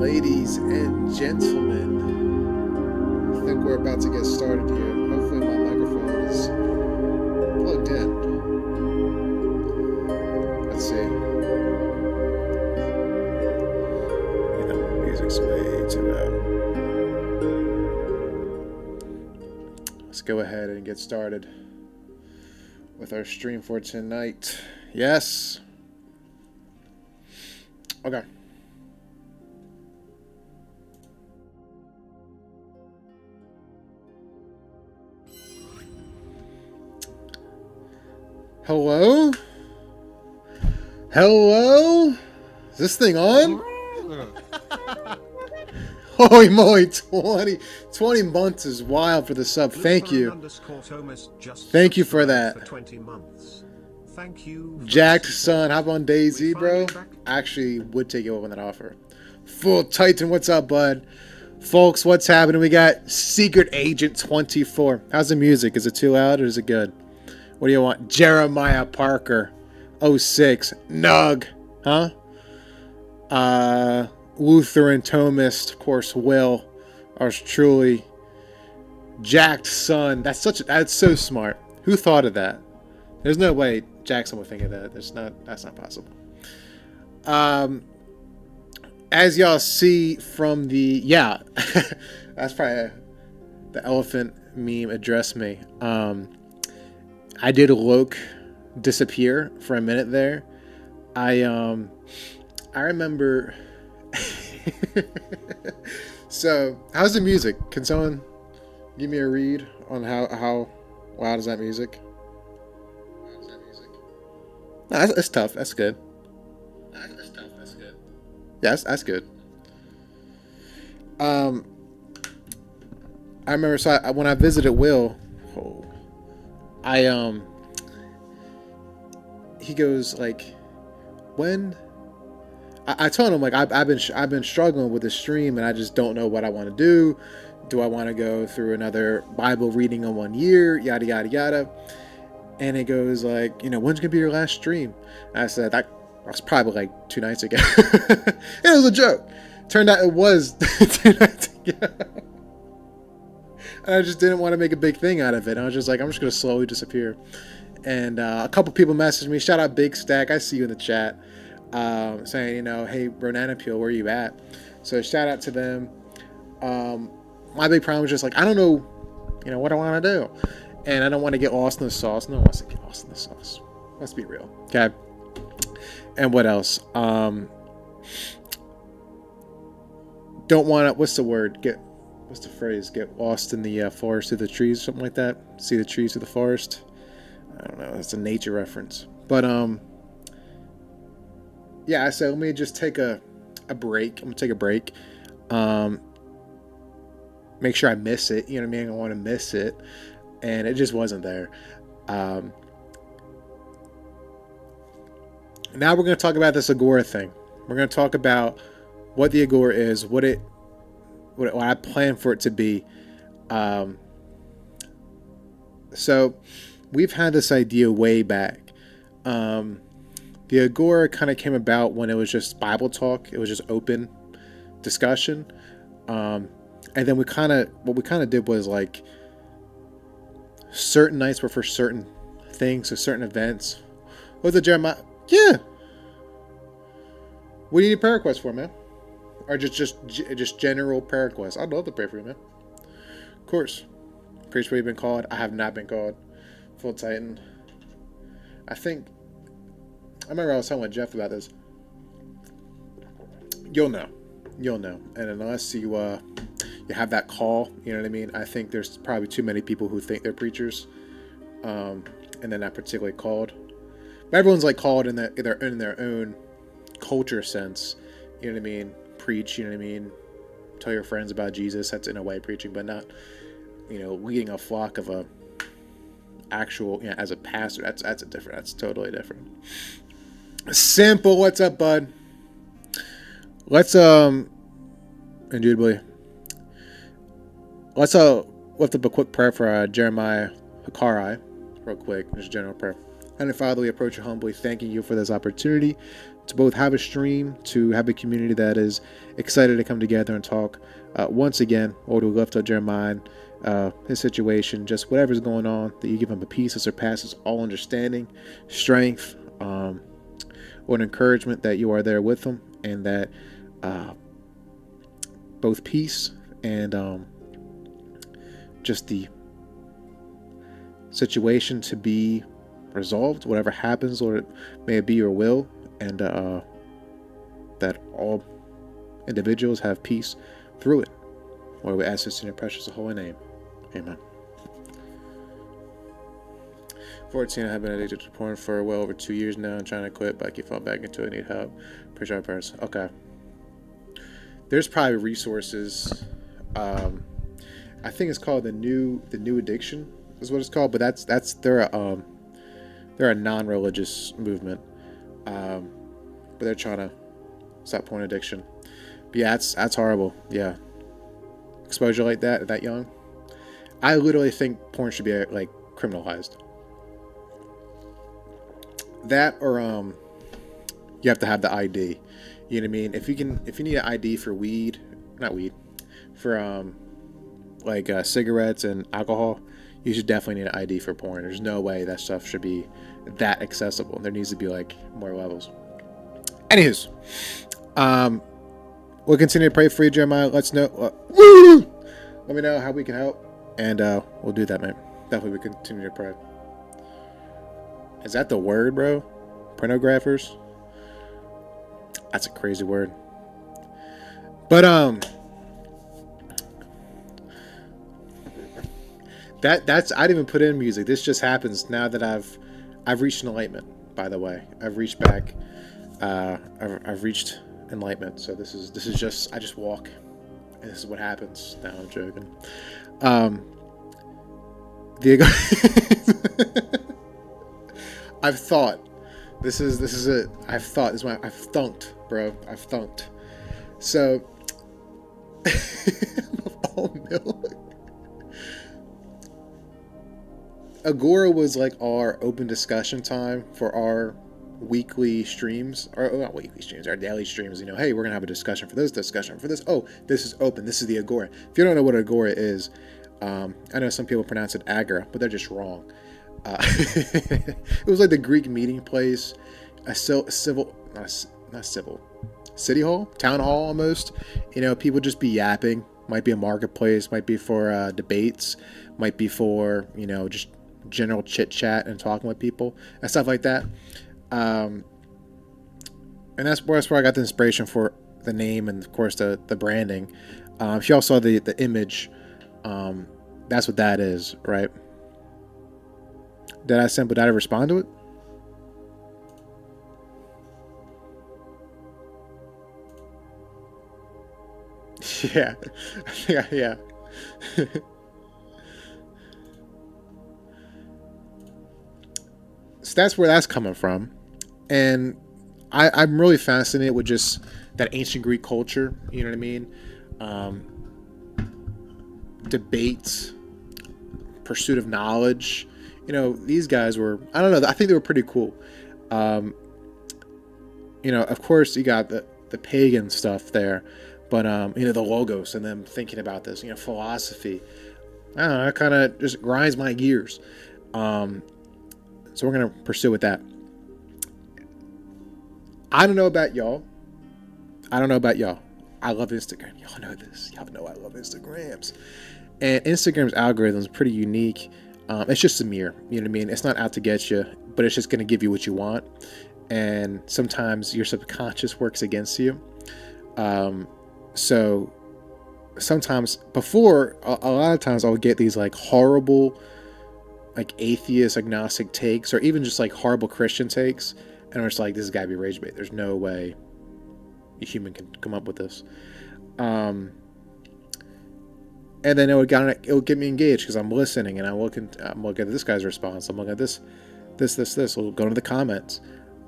Ladies and gentlemen, I think we're about to get started here. Hopefully my microphone is plugged in. Let's see. The music's way too loud. Let's go ahead and get started with our stream for tonight. Yes. Okay. Hello? Hello? Is this thing on? Holy moly, 20 months is wild for the sub. Thank you. Thank you for that. Thank you. Jacked son, hop on Daisy, bro. I actually would take you over on that offer. Full Titan, what's up, bud? Folks, what's happening? We got Secret Agent 24. How's the music? Is it too loud or is it good? What do you want? Jeremiah Parker, 06. Nug, huh? Lutheran Thomist, of course, Will. Ours truly. Jacked son. That's so smart. Who thought of that? There's no way Jackson would think of that. That's not possible. As y'all see from the that's probably the elephant meme addressed me. I did Loke disappear for a minute there. I remember. So, how's the music? Can someone give me a read on how loud is that music? No, that's tough. That's good. Yeah, that's good. I remember when I visited Will. He goes like, when I told him like I've been struggling with the stream and I just don't know what I want to do. Do I want to go through another Bible reading in 1 year? Yada yada yada. And it goes like, when's gonna be your last stream? And I said that was probably like 2 nights ago. It was a joke. Turned out it was 2 nights ago. And I just didn't want to make a big thing out of it. I was just like, I'm just going to slowly disappear. And a couple people messaged me. Shout out Big Stack. I see you in the chat. Saying, hey, Banana Peel, where you at? So shout out to them. My big problem was just like, I don't know, what I want to do. And I don't want to get lost in the sauce. No one wants to get lost in the sauce. Let's be real. Okay. And what else? Don't want to, what's the word? What's the phrase? Get lost in the forest through the trees, something like that. See the trees through the forest. I don't know. It's a nature reference. But yeah. I said let me just take a break. I'm gonna take a break. Make sure I miss it. You know what I mean? I don't want to miss it, and it just wasn't there. Now we're gonna talk about this Agora thing. We're gonna talk about what the Agora is, what I plan for it to be. So we've had this idea way back. The Agora kind of came about when it was just Bible talk. It was just open discussion. And then what we kind of did was like certain nights were for certain things, so certain events. What was it, Jeremiah? Yeah. What do you need prayer requests for, man? Or just general prayer requests? I'd love to pray for you, man. Of course. Preach where you've been called. I have not been called. Full Titan. I remember I was talking with Jeff about this. You'll know. And unless you have that call, you know what I mean? I think there's probably too many people who think they're preachers. And they're not particularly called. But everyone's like called in their own culture sense. You know what I mean? Preach, you know what I mean? Tell your friends about Jesus. That's in a way preaching, but not, leading a flock of a actual, as a pastor. That's totally different. Simple, what's up, bud? Let's indubitably. Let's lift up a quick prayer for Jeremiah Hakari, real quick, just general prayer. And Father, we approach you humbly, thanking you for this opportunity to both have a stream, to have a community that is excited to come together and talk. Once again, Lord, we lift up Jeremiah, his situation, just whatever's going on, that you give him a peace that surpasses all understanding, strength, or an encouragement that you are there with him, and that both peace and just the situation to be resolved, whatever happens, or may it be your will, and that all individuals have peace through it. Lord, we ask this in your precious and holy name. Amen. 14, I have been addicted to porn for well over 2 years now. I'm trying to quit, but I keep falling back into it. I need help. Appreciate our prayers. Okay. There's probably resources. I think it's called the new addiction is what it's called, but they're a non-religious movement, but they're trying to stop porn addiction. But yeah, that's horrible. Yeah, exposure like that young. I literally think porn should be like criminalized. That or you have to have the ID. You know what I mean? If you need an ID for cigarettes and alcohol, you should definitely need an ID for porn. There's no way that stuff should be that accessible. There needs to be like more levels. Anywho's, we'll continue to pray for you, Jeremiah. Let me know how we can help, and we'll do that, man. Definitely, we continue to pray. Is that the word, bro? Pornographers? That's a crazy word. But that's I didn't even put in music. This just happens now that I've reached enlightenment. By the way, I've reached back. I've reached enlightenment. So this is just I just walk, and this is what happens. No, I'm joking. I've thought. This is it. I've thought. This is why I've thunked, bro. I've thunked. So, all milk. AGORA was like our open discussion time for our weekly streams, or not weekly streams, our daily streams. You know, hey, we're gonna have a discussion for this, discussion for this. Oh, this is open. This is the AGORA. If you don't know what AGORA is, I know some people pronounce it AGORA, but they're just wrong. It was like the Greek meeting place, a city hall, town hall almost. You know, people just be yapping. Might be a marketplace, might be for debates, might be for, you know, just general chit chat and talking with people and stuff like that. And that's where I got the inspiration for the name and of course the branding. If y'all saw the image, that's what that is, right? Did I respond to it? Yeah. Yeah. So that's where that's coming from. And I'm really fascinated with just that ancient Greek culture, you know what I mean? Debates, pursuit of knowledge. You know, these guys were, I don't know, I think they were pretty cool. You know, of course you got the pagan stuff there, but, you know, the logos and them thinking about this, you know, philosophy. I don't know, it kind of just grinds my gears. So we're going to pursue with that. I don't know about y'all. I love Instagram. Y'all know this. Y'all know I love Instagrams. And Instagram's algorithm is pretty unique. It's just a mirror, you know what I mean? It's not out to get you, but it's just going to give you what you want. And sometimes your subconscious works against you. So sometimes before, a lot of times I'll get these like horrible, like atheist, agnostic takes, or even just like horrible Christian takes. And I'm just like, this has got to be rage bait. There's no way a human can come up with this. And then it would get me engaged because I'm listening and I'm looking at this guy's response. I'm looking at this. We'll go to the comments.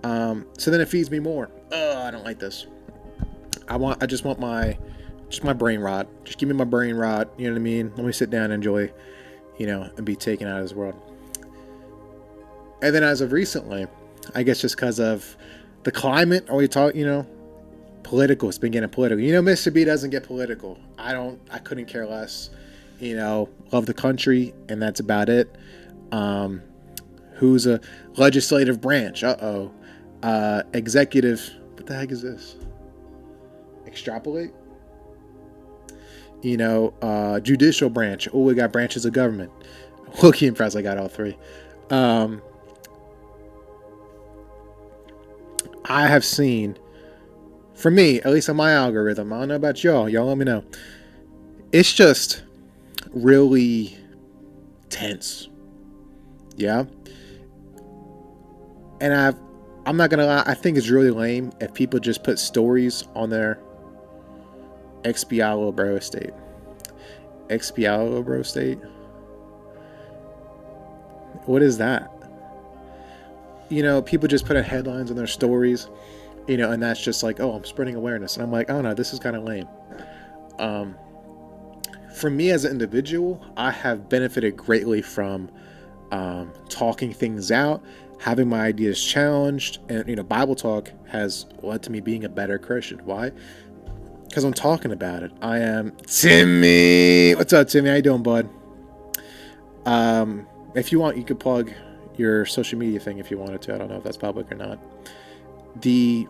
So then it feeds me more. Oh, I don't like this. I just want my brain rot. Just give me my brain rot. You know what I mean? Let me sit down and enjoy, you know, and be taken out of this world. And then as of recently, I guess just because of the climate, or we talk, political. It's been getting political. Mr. B doesn't get political. I couldn't care less. Love the country, and that's about it. Who's a legislative branch? Executive. What the heck is this? Extrapolate. Judicial branch. Oh, we got branches of government. Look, impressed. I got all three. I have seen, for me, at least on my algorithm, I don't know about y'all. Y'all let me know. It's just really tense. Yeah. And I'm not gonna lie, I think it's really lame if people just put stories on their Expialo Bro estate. Expialo Bro estate? What is that? People just put in headlines on their stories, and that's just like, oh, I'm spreading awareness. And I'm like, oh no, this is kind of lame. For me as an individual, I have benefited greatly from talking things out, having my ideas challenged, and Bible talk has led to me being a better Christian. Why? Because I'm talking about it. I am Timmy. What's up, Timmy? How you doing, bud? If you want, you could plug your social media thing if you wanted to. I don't know if that's public or not. The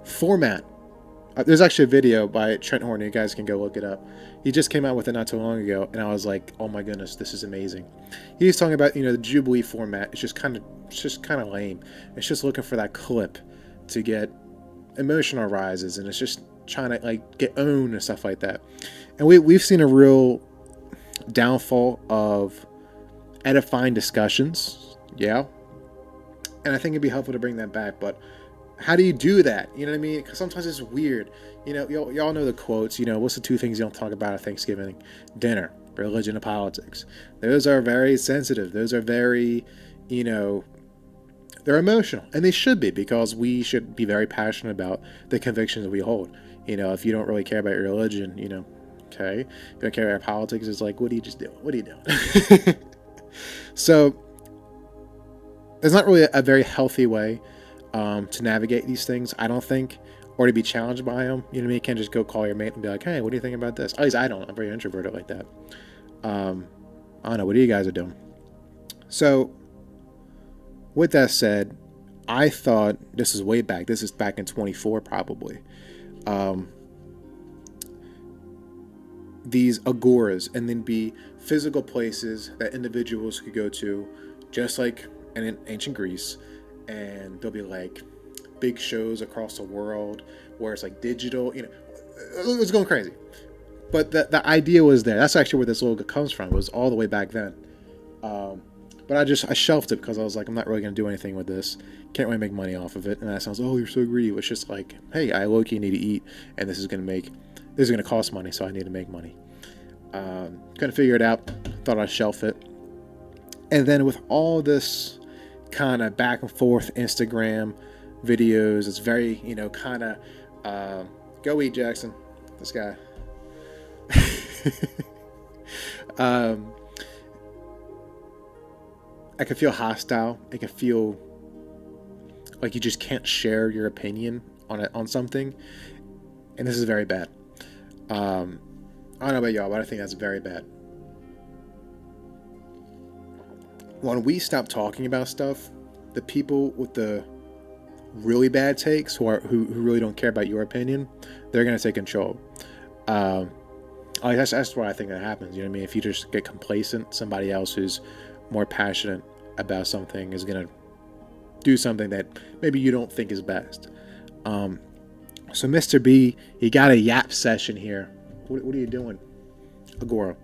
format. There's actually a video by Trent Horner. You guys can go look it up. He just came out with it not too long ago, and I was like, "Oh my goodness, this is amazing." He's talking about the Jubilee format. It's just kind of lame. It's just looking for that clip to get emotional rises, and it's just trying to like get owned and stuff like that. And we've seen a real downfall of edifying discussions. Yeah. And I think it'd be helpful to bring that back, but how do you do that? You know what I mean? Because sometimes it's weird. Y'all know the quotes. What's the two things you don't talk about at Thanksgiving dinner? Religion and politics. Those are very sensitive. Those are very, they're emotional, and they should be, because we should be very passionate about the convictions that we hold. If you don't really care about your religion, okay. If you don't care about politics, it's like, what are you just doing? What are you doing? So there's not really a very healthy way to navigate these things, I don't think, or to be challenged by them. You know what I mean? You can't just go call your mate and be like, hey, what do you think about this? At least I don't. I'm very introverted like that. I don't know. What are you guys are doing? So with that said, I thought this is way back. This is back in 24 probably. These agoras, and then be physical places that individuals could go to, just like in ancient Greece, and there'll be like big shows across the world where it's like digital, it was going crazy. But the idea was there. That's actually where this logo comes from. It was all the way back then. But I shelved it because I was like, I'm not really going to do anything with this. Can't really make money off of it. And that sounds, oh, you're so greedy. It's just like, hey, I low-key need to eat, and this is going to cost money, so I need to make money. Couldn't figure it out. Thought I'd shelf it. And then with all this kind of back and forth Instagram videos, it's very, kind of, go eat, Jackson. This guy. I can feel hostile. I can feel like you just can't share your opinion on something, and this is very bad. I don't know about y'all, but I think that's very bad. When we stop talking about stuff, the people with the really bad takes, who really don't care about your opinion, they're gonna take control. That's why I think that happens. You know what I mean? If you just get complacent, somebody else who's more passionate about something is gonna do something that maybe you don't think is best. So Mr. B, he got a yap session here. What are you doing, Agora?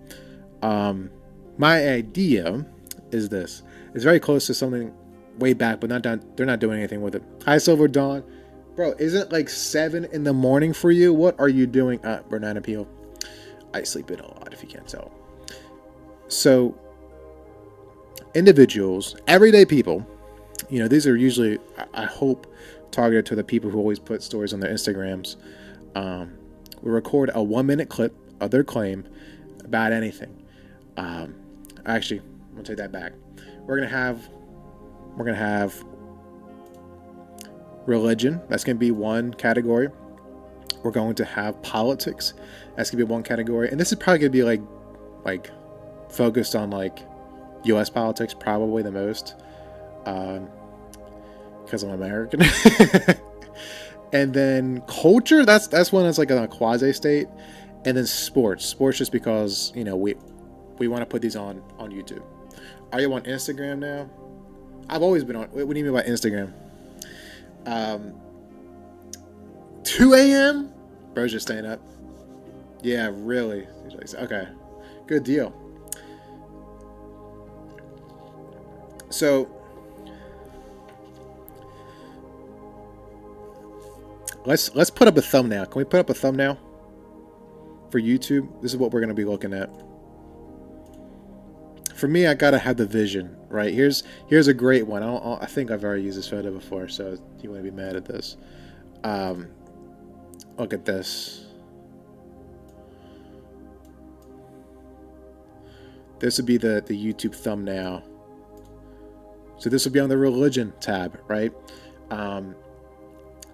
My idea is this. It's very close to something way back, but not done. They're not doing anything with it. Hi, Silver Dawn. Bro, isn't it like 7 in the morning for you? What are you doing? Banana Peel. I sleep in a lot, if you can't tell. So, individuals, everyday people, these are usually, I hope, targeted to the people who always put stories on their Instagrams. We record a 1-minute clip of their claim about anything. Actually, I'm gonna take that back. We're gonna have religion. That's gonna be one category. We're going to have politics. That's gonna be one category, and this is probably gonna be like focused on like U.S. politics, probably the most, because I'm American. And then culture. That's one that's like a quasi state, and then sports. Sports just because we want to put these on YouTube. Are you on Instagram now? I've always been on. What do you mean by Instagram? 2 a.m. Bro's just staying up. Yeah, really. Okay, good deal. So let's put up a thumbnail. Can we put up a thumbnail for YouTube? This is what we're going to be looking at. For me, I gotta have the vision, right? Here's a great one. I think I've already used this photo before, so you wouldn't be mad at this. Look at this. This would be the YouTube thumbnail. So this would be on the religion tab, right?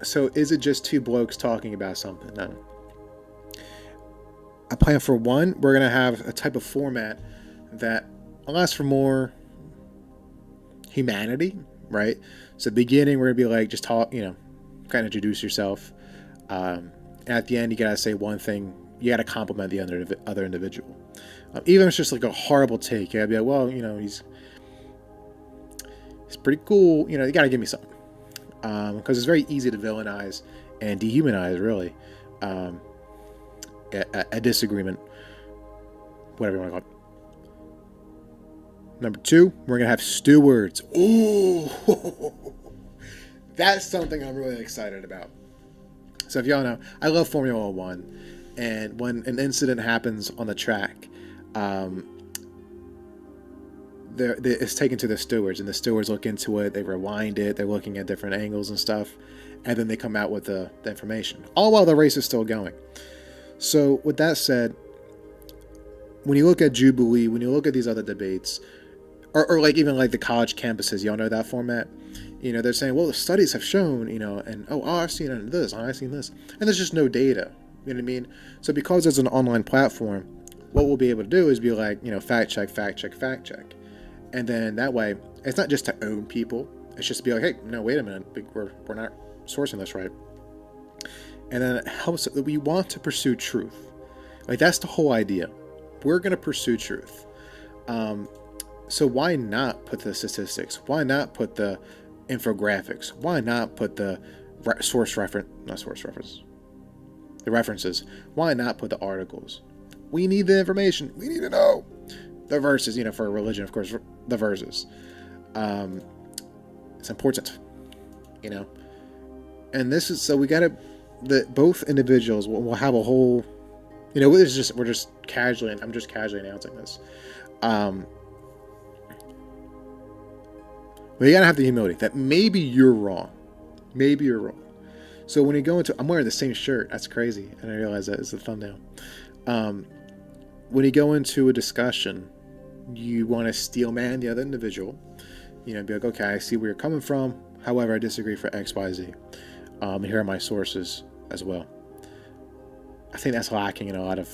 So is it just two blokes talking about something? No. I plan for one, we're gonna have a type of format that allows for more humanity, right? So at the beginning, we're gonna be like, just talk, kind of introduce yourself. And at the end, you gotta say one thing. You gotta compliment the other individual. Even if it's just like a horrible take, you gotta be like, well, he's pretty cool. You gotta give me something. Because it's very easy to villainize and dehumanize, really, a disagreement, whatever you want to call it. Number 2, we're gonna have stewards. Ooh, that's something I'm really excited about. So if y'all know, I love Formula One, and when an incident happens on the track, it's taken to the stewards, and the stewards look into it. They rewind it. They're looking at different angles and stuff, and then they come out with the information, all while the race is still going. So with that said, when you look at Jubilee, when you look at these other debates, or like even like the college campuses, y'all know that format. They're saying, well, the studies have shown, and I've seen this, I've seen this, and there's just no data. You know what I mean? So because it's an online platform, what we'll be able to do is be like, fact check, and then that way, it's not just to own people. It's just to be like, hey, no, wait a minute, we're not sourcing this right. And then it helps that we want to pursue truth. Like, that's the whole idea. We're going to pursue truth. So why not put the statistics? Why not put the infographics? Why not put the the references? Why not put the articles? We need the information. We need to know the verses. For religion, of course, the verses. It's important. And this is so we got to. Both individuals will have a whole. We're just casually. I'm just casually announcing this. But you gotta have the humility that maybe you're wrong. Maybe you're wrong. So when you go into, I'm wearing the same shirt. That's crazy, and I realize that is the thumbnail. When you go into a discussion, you want to steel man the other individual. Be like, okay, I see where you're coming from. However, I disagree for X, Y, Z. And here are my sources as well. I think that's lacking in a lot of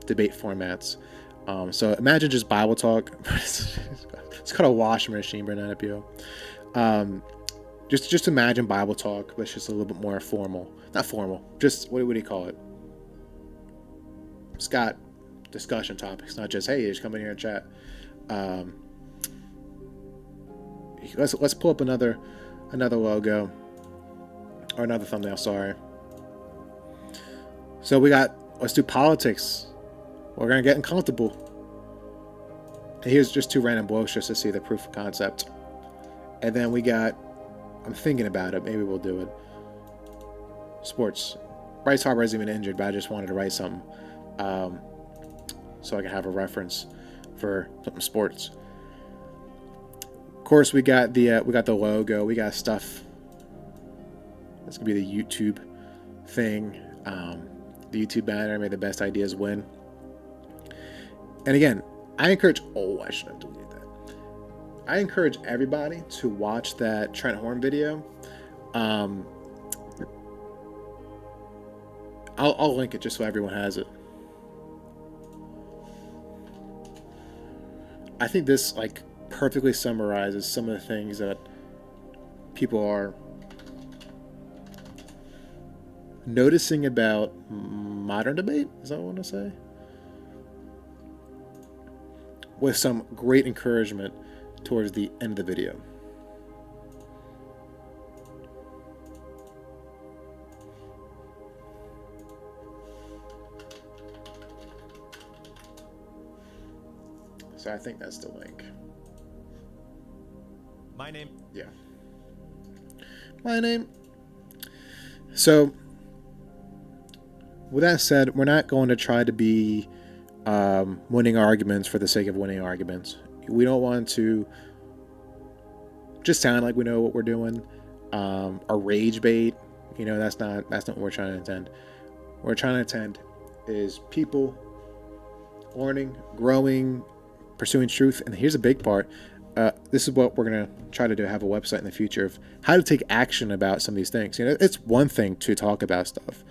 debate formats. So imagine just Bible talk. It's called a washing machine, Bernard Pio. Just imagine Bible talk, but it's just a little bit more formal. Not formal. Just what do you call it? It's got discussion topics, not just hey, just come in here and chat. Let's pull up another logo or another thumbnail. Sorry. So let's do politics. We're gonna get uncomfortable. And here's just 2 random blokes just to see the proof of concept. And then we got, I'm thinking about it, maybe we'll do it. Sports. Bryce Harper isn't even injured, but I just wanted to write something. So I can have a reference for something sports. Of course, we got the logo. We got stuff. That's gonna be the YouTube thing. The YouTube banner. May the best ideas win. And again, I encourage. Oh, I should have deleted that. I encourage everybody to watch that Trent Horn video. Um, I'll link it just so everyone has it. I think this like perfectly summarizes some of the things that people are noticing about modern debate. Is that what I want to say? With some great encouragement towards the end of the video. So I think that's the link. My name. Yeah. My name. So, with that said, we're not going to try to be winning arguments for the sake of winning arguments. We don't want to just sound like we know what we're doing, or rage bait. You know, that's not what we're trying to intend. What we're trying to intend is people learning, growing, pursuing truth. And here's a big part. This is what we're going to try to do, have a website in the future of how to take action about some of these things. You know, it's one thing to talk about stuff,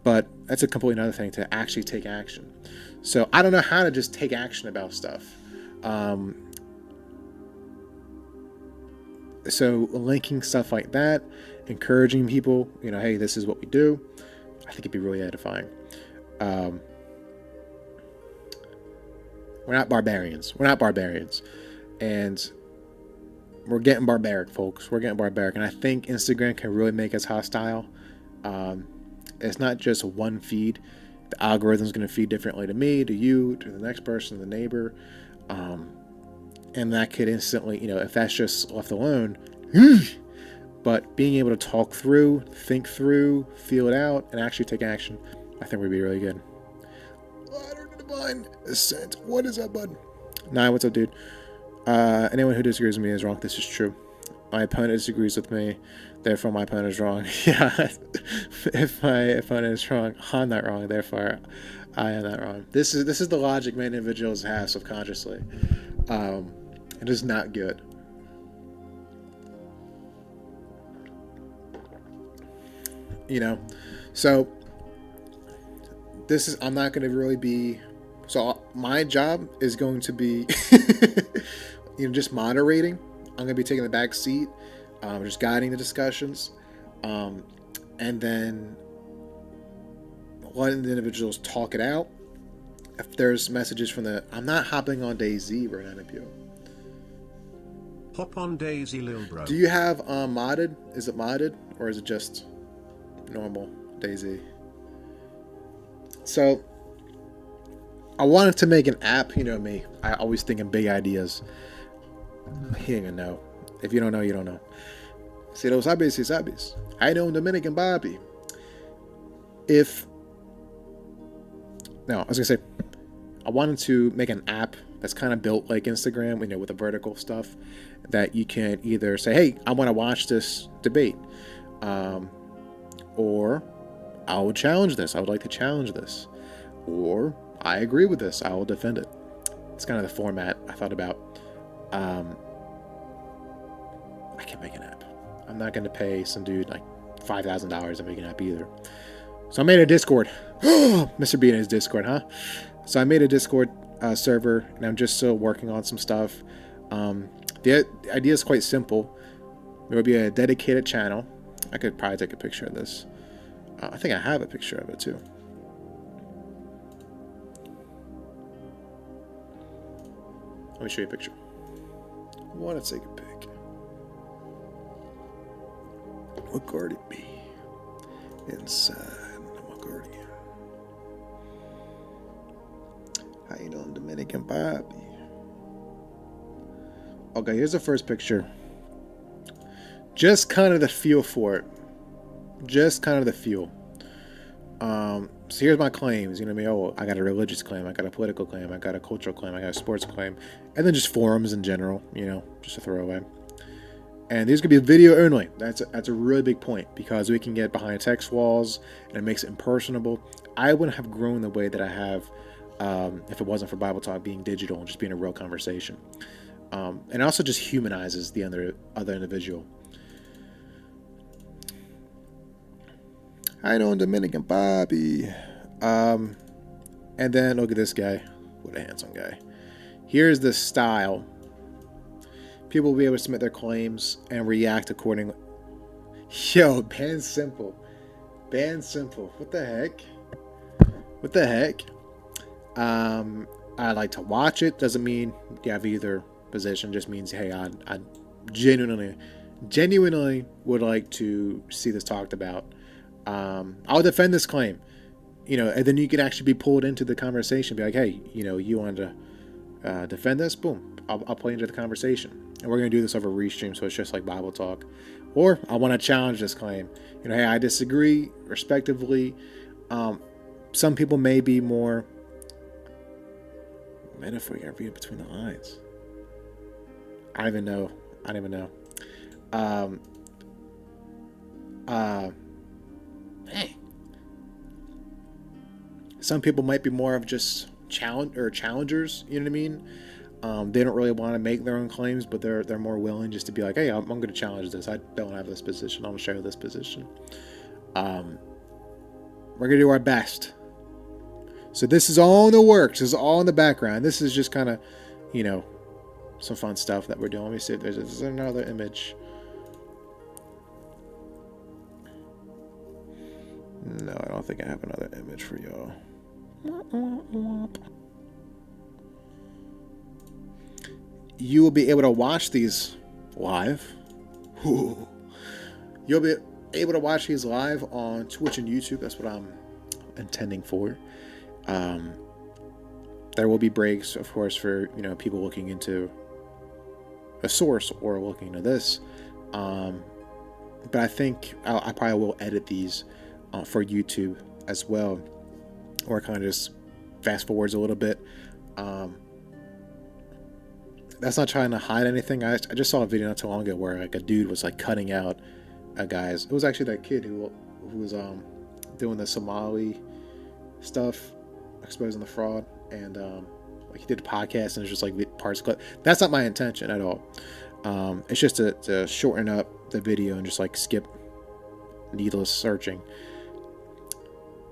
but that's a completely another thing to actually take action. So I don't know how to just take action about stuff. So linking stuff like that, encouraging people, you know, hey, this is what we do. I think it'd be really edifying. We're not barbarians. And we're getting barbaric, folks. We're getting barbaric. And I think Instagram can really make us hostile. It's not just one feed. The algorithm's going to feed differently to me, to you, to the next person, the neighbor. And that could instantly, you know, if that's just left alone. But being able to talk through, think through, feel it out, and actually take action, I think would be really good. Ladder to divine ascent. What is up, bud? Nah, what's up, dude? Anyone who disagrees with me is wrong. This is true. My opponent disagrees with me, therefore my opponent is wrong. Yeah, if my opponent is wrong, I'm not wrong. Therefore, I am not wrong. This is the logic many individuals have subconsciously. It is not good. You know, so this is. I'm not going to really be. So my job is going to be, you know, just moderating. I'm going to be taking the back seat, just guiding the discussions, and then letting the individuals talk it out. If there's messages from I'm not hopping on Daisy right now, Pio. Hop on Daisy, lil bro. Do you have modded? Is it modded or is it just normal Daisy? So I wanted to make an app. You know me. I always think in big ideas. He ain't gonna know. If you don't know, you don't know. Si lo sabes, si sabes. I know Dominican Bobby. I was gonna say, I wanted to make an app that's kind of built like Instagram, you know, with the vertical stuff that you can either say, hey, I want to watch this debate, or I would challenge this. I would like to challenge this, or I agree with this. I will defend it. It's kind of the format I thought about. I can't make an app. I'm not going to pay some dude like $5,000 to make an app either. So I made a Discord. Mr. B in his Discord, huh? So I made a Discord server, and I'm just still working on some stuff. The idea is quite simple. There will be a dedicated channel. I could probably take a picture of this. I think I have a picture of it too. Let me show you a picture. I want to take a pic. What guard it be? Inside my guardian. How you doing, Dominican Bobby? Okay, here's the first picture. Just kind of the feel for it. Just kind of the feel. So here's my claims. You know what I mean? Oh, I got a religious claim. I got a political claim. I got a cultural claim. I got a sports claim. And then just forums in general. You know, just a throwaway. And these could be video only. That's a really big point, because we can get behind text walls and it makes it impersonable. I wouldn't have grown the way that I have if it wasn't for Bible Talk being digital and just being a real conversation. And it also just humanizes the other individual. How you doing, Dominican Bobby? And then look at this guy. What a handsome guy. Here's the style. People will be able to submit their claims and react accordingly. Yo, ban simple. Ban simple. What the heck? What the heck? I like to watch it. Doesn't mean you have either position. Just means, hey, I genuinely would like to see this talked about. I'll defend this claim. And then you can actually be pulled into the conversation. Be like, hey, you want to defend this? Boom. I'll play into the conversation. And we're going to do this over Restream, so it's just like Bible Talk. Or I want to challenge this claim. Hey, I disagree, respectively. Some people may be more... Metaphor, you gotta read it between the lines. I don't even know. Hey. Some people might be more of just challengers, you know what I mean? They don't really want to make their own claims, but they're more willing just to be like, hey, I'm going to challenge this. I don't have this position. I'm going to share this position. We're going to do our best. So this is all in the works. This is all in the background. This is just kind of, some fun stuff that we're doing. Let me see if there's another image. No, I don't think I have another image for y'all. You will be able to watch these live. Ooh. You'll be able to watch these live on Twitch and YouTube. That's what I'm intending for. There will be breaks, of course, for people looking into a source or looking into this. But I think I probably will edit these for YouTube as well, or kind of just fast forwards a little bit. That's not trying to hide anything. I just saw a video not too long ago where like a dude was like cutting out a guy's. It was actually that kid who was doing the Somali stuff, exposing the fraud, and like he did a podcast and it's just like parts clip. That's not my intention at all. It's just to shorten up the video and just like skip needless searching.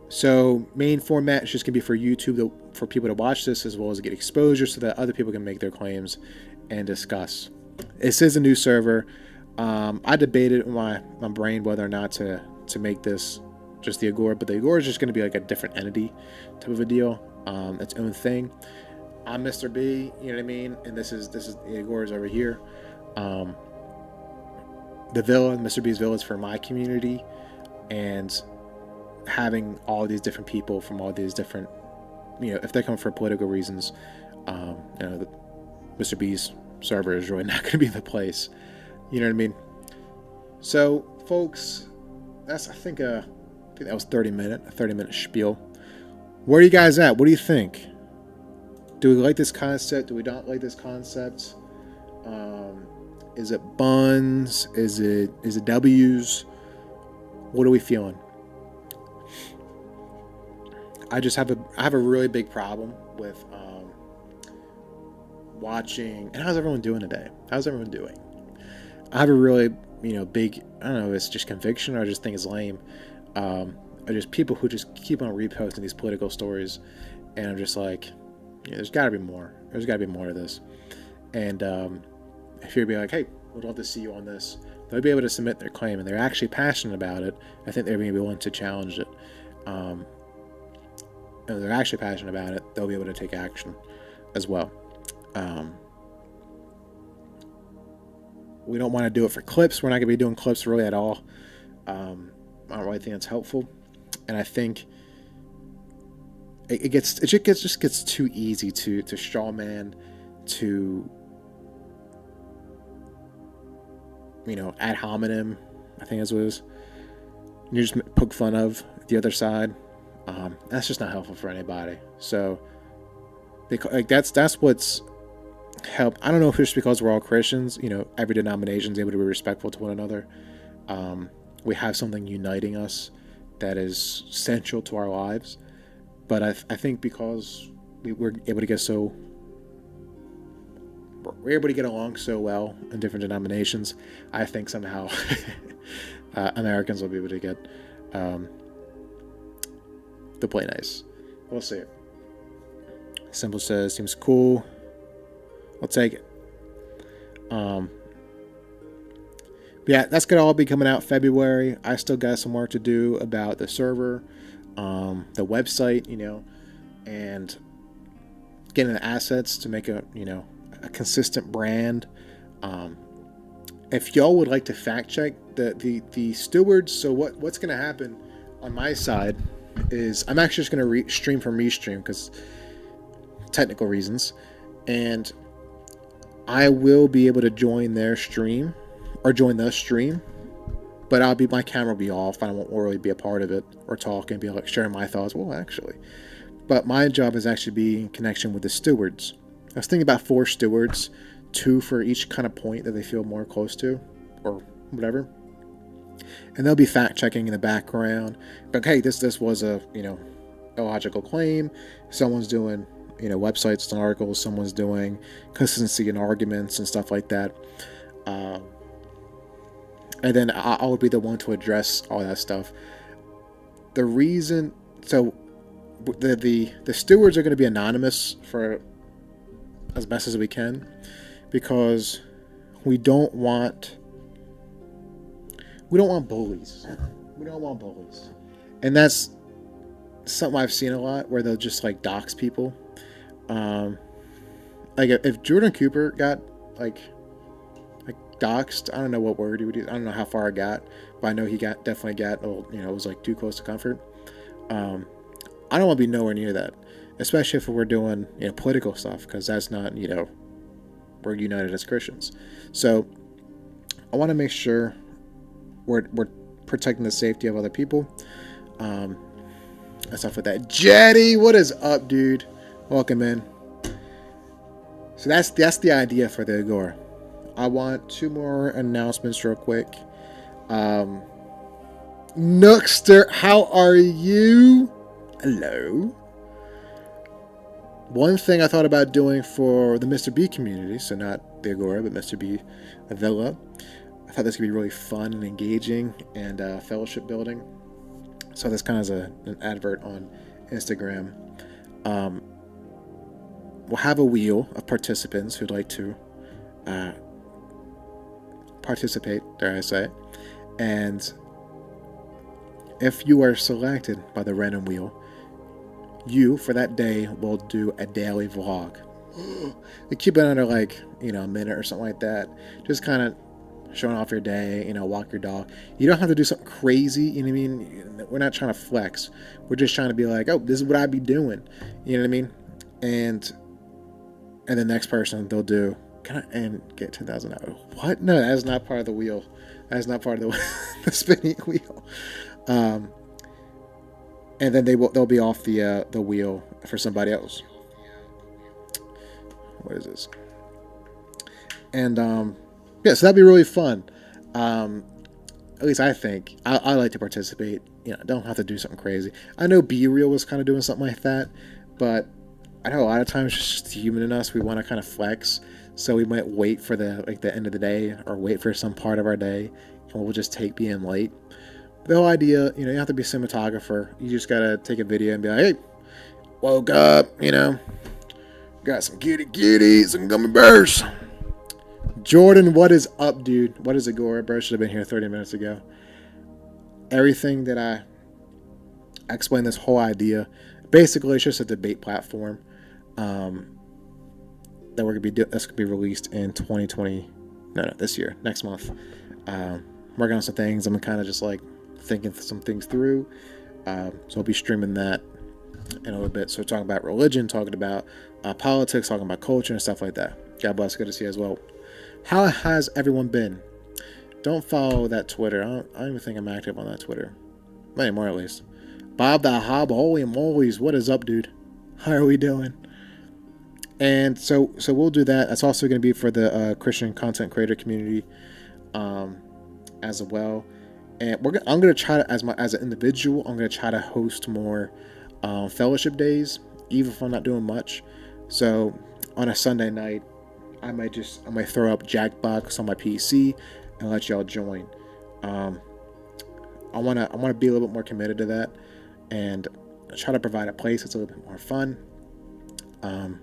So main format is just gonna be for YouTube for people to watch this, as well as get exposure so that other people can make their claims and discuss. This is a new server. I debated in my brain whether or not to make this just the Agora, but the Agora is just going to be like a different entity type of a deal, its own thing. I'm Mr. B, you know what I mean, and this is the Agora's over here. The villa, Mr. B's villa, is for my community, and having all these different people from all these different, if they come for political reasons, Mr. B's server is really not going to be the place. You know what I mean? So, folks, that's I think that was a 30-minute spiel. Where are you guys at? What do you think? Do we like this concept? Do we not like this concept? Is it buns? Is it W's? What are we feeling? I have a really big problem with watching. And how's everyone doing today? How's everyone doing? I have a really big, I don't know if it's just conviction or I just think it's lame. Are just people who just keep on reposting these political stories, and I'm just like, there's got to be more. There's got to be more to this. And if you'd be like, hey, we'd love to see you on this, they'll be able to submit their claim, and they're actually passionate about it. I think they're going to be willing to challenge it. And they're actually passionate about it, they'll be able to take action as well. We don't want to do it for clips. We're not going to be doing clips really at all. I don't really think that's helpful. And I think it just gets too easy to straw man, to ad hominem, I think that's what it is. You just poke fun of the other side. That's just not helpful for anybody. So that's what's helped. I don't know if it's because we're all Christians. Every denomination is able to be respectful to one another. We have something uniting us that is central to our lives. But I think because we're able to get so we're able to get along so well in different denominations. I think somehow Americans will be able to get to play nice. We'll see. Simple says seems cool. I'll take it. Yeah, that's gonna all be coming out February. I still got some work to do about the server, the website, and getting the assets to make a consistent brand. If y'all would like to fact check the stewards, so what's gonna happen on my side is I'm actually just gonna stream from Restream because technical reasons, and I will be able to join their stream or join the stream, but my camera will be off. I won't really be a part of it or talk and be like sharing my thoughts. Well, actually, but my job is actually be in connection with the stewards. I was thinking about 4 stewards, 2 for each kind of point that they feel more close to, or whatever. And they'll be fact checking in the background. But hey, this was a illogical claim. Someone's doing websites and articles. Someone's doing consistency and arguments and stuff like that. And then I'll be the one to address all that stuff. The reason, so the stewards are going to be anonymous for as best as we can, because we don't want bullies. We don't want bullies, and that's something I've seen a lot where they'll just like dox people. Like if Jordan Cooper got like doxed, I don't know what word he would use. I don't know how far I got, but I know he definitely got, it was like too close to comfort. I don't want to be nowhere near that, especially if we're doing political stuff, because that's not we're united as Christians. So I want to make sure we're protecting the safety of other people, and stuff like that. Jetty, what is up, dude? Welcome in. So that's the idea for the Agora. I want 2 more announcements real quick. Nookster, how are you? Hello. One thing I thought about doing for the Mr. B community, so not the Agora, but Mr. B Villa, I thought this could be really fun and engaging and fellowship building. So this kind of is an advert on Instagram. We'll have a wheel of participants who'd like to participate, dare I say, and if you are selected by the random wheel, you for that day will do a daily vlog. We keep it under a minute or something like that, just kind of showing off your day, walk your dog. You don't have to do something crazy, you know what I mean? We're not trying to flex. We're just trying to be like, oh, this is what I'd be doing, you know what I mean? And the next person, they'll do, and get 10,000 out. What? No, that is not part of the wheel. That is not part of the spinning wheel. And then they'll be off the wheel for somebody else. What is this? And so that'd be really fun. At least I think I like to participate. Don't have to do something crazy. I know B Real was kind of doing something like that, but I know a lot of times it's just human in us. We want to kind of flex, so we might wait for the end of the day or wait for some part of our day, and we'll just take being late. The whole idea, you have to be a cinematographer. You just gotta take a video and be like, hey, woke up, got some kitties, some gummy bears. Jordan, what is up, dude? What is Agora? Bro, should have been here 30 minutes ago. Everything that I explained, this whole idea, basically it's just a debate platform that that's gonna be released in 2020. No, this year, next month. Working on some things. I'm kind of just thinking some things through. So I'll be streaming that in a little bit. So talking about religion, talking about politics, talking about culture and stuff like that. God bless. Good to see you as well. How has everyone been? Don't follow that Twitter. I don't even think I'm active on that Twitter. Not anymore, at least. Bob the Hob, holy mollies, what is up, dude? How are we doing? And so we'll do that. That's also going to be for the Christian content creator community as well. And I'm going to try to, as an individual, I'm going to try to host more fellowship days even if I'm not doing much. So on a Sunday night, I might throw up Jackbox on my PC and let y'all join. Um, I wanna be a little bit more committed to that, and try to provide a place that's a little bit more fun. Um,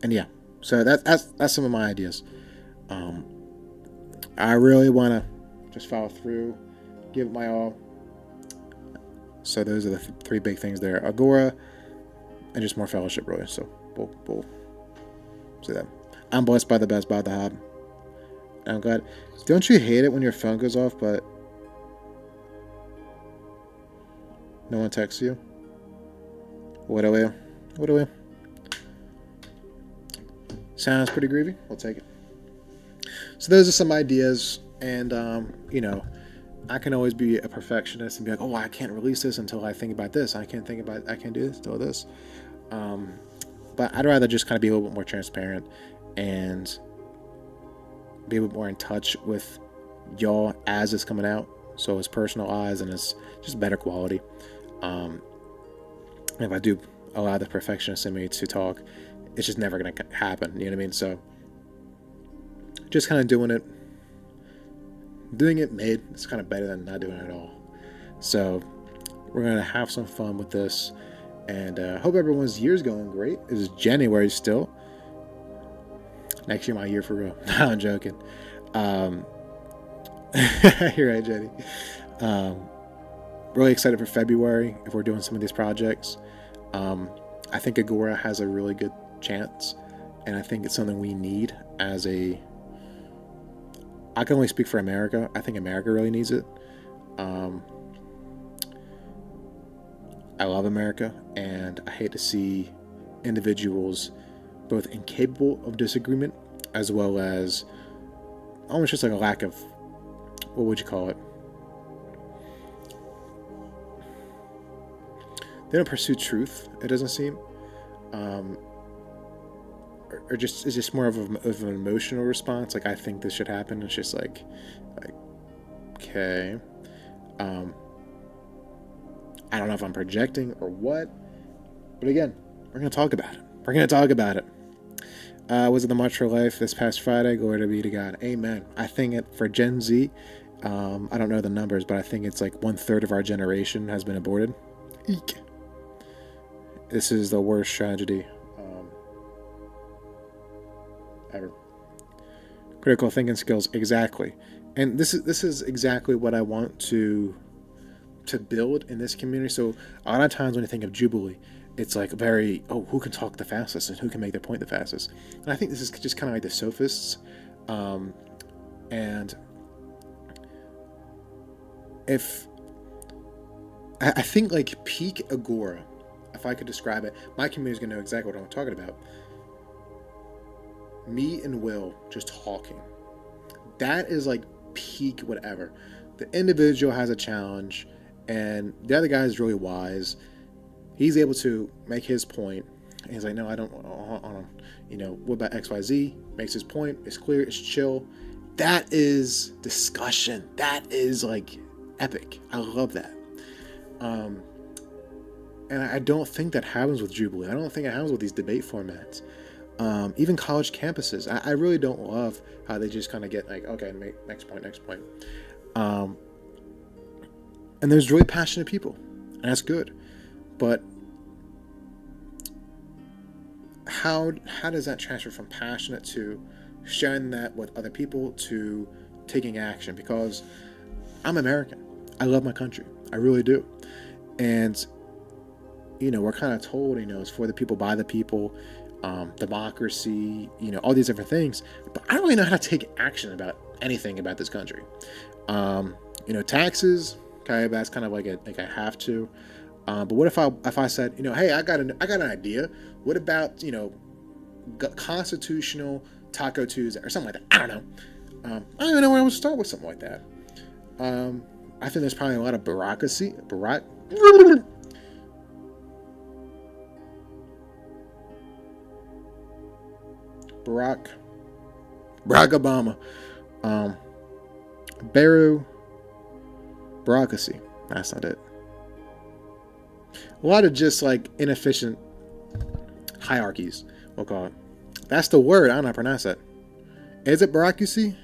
and yeah, so that's some of my ideas. Um, I really want to just follow through, give it my all. So those are the three big things there: Agora, and just more fellowship, really. So we'll see that. I'm blessed by the best, by the hub. I'm glad. Don't you hate it when your phone goes off, but no one texts you? What a way. What a way. Sounds pretty groovy. We'll take it. So those are some ideas, and I can always be a perfectionist and be like, oh, I can't release this until I think about this. I can't do this until this. But I'd rather just kind of be a little bit more transparent and be a bit more in touch with y'all as it's coming out. So it's personalized and it's just better quality. If I do allow the perfectionist in me to talk, it's just never going to happen. You know what I mean? So just kind of doing it made, it's kind of better than not doing it at all. So we're going to have some fun with this, and hope everyone's year's going great. It is January still. Next year, my year for real. No, I'm joking. You're right, Jenny. Really excited for February if we're doing some of these projects. I think Agora has a really good chance, and I think it's something we need as a... I can only speak for America. I think America really needs it. I love America, and I hate to see individuals both incapable of disagreement as well as almost just like a lack of, what would you call it? They don't pursue truth, it doesn't seem. Or just it's just more of an emotional response. Like, I think this should happen. It's just like okay. I don't know if I'm projecting or what, but again, we're gonna talk about it. Was it the March for Life this past Friday? Glory be to God. Amen. I think it for Gen Z. I don't know the numbers, but I think it's like 1/3 of our generation has been aborted. Eek. This is the worst tragedy ever. Critical thinking skills, exactly. And this is exactly what I want to build in this community. So a lot of times when you think of Jubilee, it's like very, who can talk the fastest and who can make their point the fastest. And I think this is just kind of like the sophists. And if I think like peak Agora, if I could describe it, my community is going to know exactly what I'm talking about. Me and Will just talking. That is like peak whatever. The individual has a challenge, and the other guy is really wise. He's able to make his point, and he's like, no, I don't, what about XYZ? Makes his point. It's clear. It's chill. That is discussion. That is like epic. I love that. And I don't think that happens with Jubilee. I don't think it happens with these debate formats. Even college campuses. I really don't love how they just kind of get like, okay, next point. And there's really passionate people, and that's good. But how does that transfer from passionate to sharing that with other people to taking action? Because I'm American. I love my country. I really do. And, we're kind of told, it's for the people, by the people, democracy, all these different things. But I don't really know how to take action about anything about this country. Taxes, okay, that's kind of like I have to. But what if I said, hey, I got an idea. What about, constitutional Taco Tuesday or something like that? I don't know. I don't even know where I would start with something like that. I think there's probably a lot of bureaucracy. Barack Obama. Bureaucracy. That's not it. A lot of just like inefficient hierarchies, we'll call it. That's the word. I don't know how to pronounce that. Is it bureaucracy?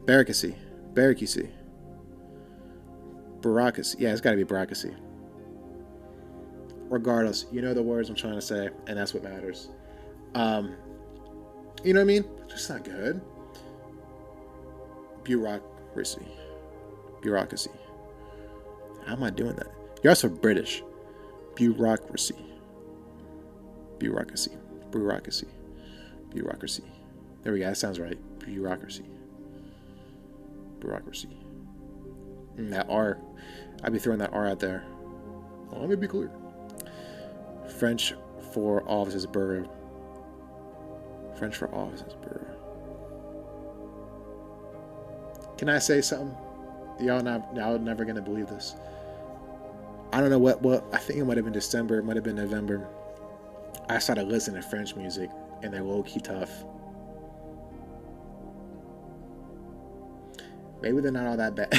Bureaucracy. Bureaucracy. Bureaucracy. Yeah, it's got to be bureaucracy. Regardless, you know the words I'm trying to say, and that's what matters. You know what I mean? It's just not good. Bureaucracy. Bureaucracy. How am I doing that? You're also British. Bureaucracy. Bureaucracy. Bureaucracy. Bureaucracy. There we go. That sounds right. Bureaucracy. Bureaucracy. That R. I'd be throwing that R out there. Well, let me be clear. French for office is borough. French for office is borough. Can I say something? Y'all never gonna believe this. I don't know what I think it might have been December, it might have been November. I started listening to French music, and they're low-key tough. Maybe they're not all that bad.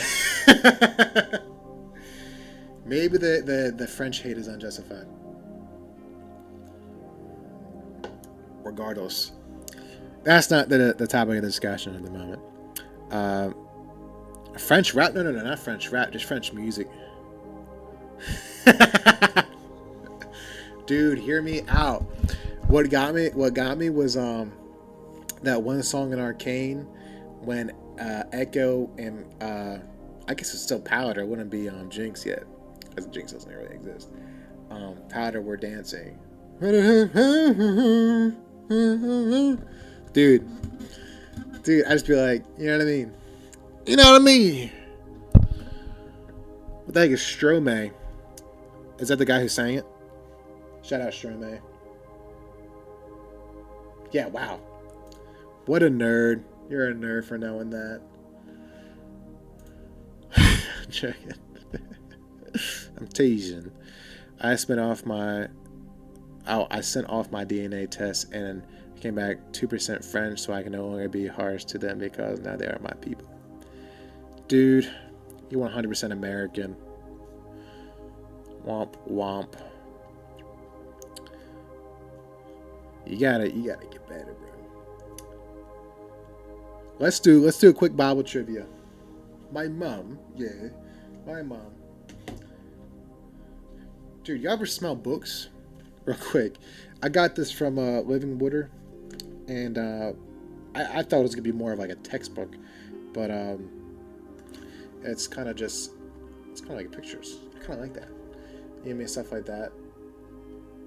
Maybe the French hate is unjustified. Regardless, that's not the topic of the discussion at the moment. French rap? No, not French rap. Just French music. Dude, hear me out. What got me was that one song in Arcane when Echo and I guess it's still Powder. It wouldn't be Jinx yet, because Jinx doesn't really exist. Powder were dancing. Dude, I just be like, you know what I mean? You know what I mean? What the heck is Stromae? Is that the guy who sang it? Shout out Stromae. Yeah, wow. What a nerd. You're a nerd for knowing that. I'm teasing. I sent off my DNA test and came back 2% French, so I can no longer be harsh to them because now they are my people. Dude, you 100% American. Womp womp. You gotta get better, bro. Let's do a quick Bible trivia. My mom. Dude, you ever smell books? Real quick, I got this from Living Water, and I thought it was gonna be more of like a textbook, but it's kind of like pictures. I kind of like that. You know, stuff like that.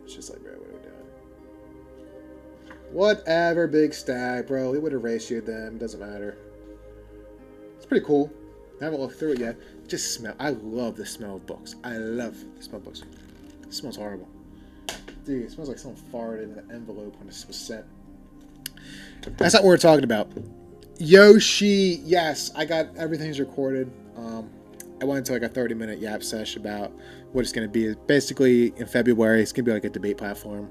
It's just like, bro, what are we doing? Whatever, big stack, bro. We would have ratioed them. Doesn't matter. It's pretty cool. I haven't looked through it yet. Just smell. I love the smell of books. I love the smell of books. It smells horrible. Dude, it smells like someone farted in the envelope when this was sent. That's not what we're talking about. Yoshi, yes, I got everything's recorded. I went into like a 30-minute yap sesh about what it's going to be. Basically, in February, it's going to be like a debate platform,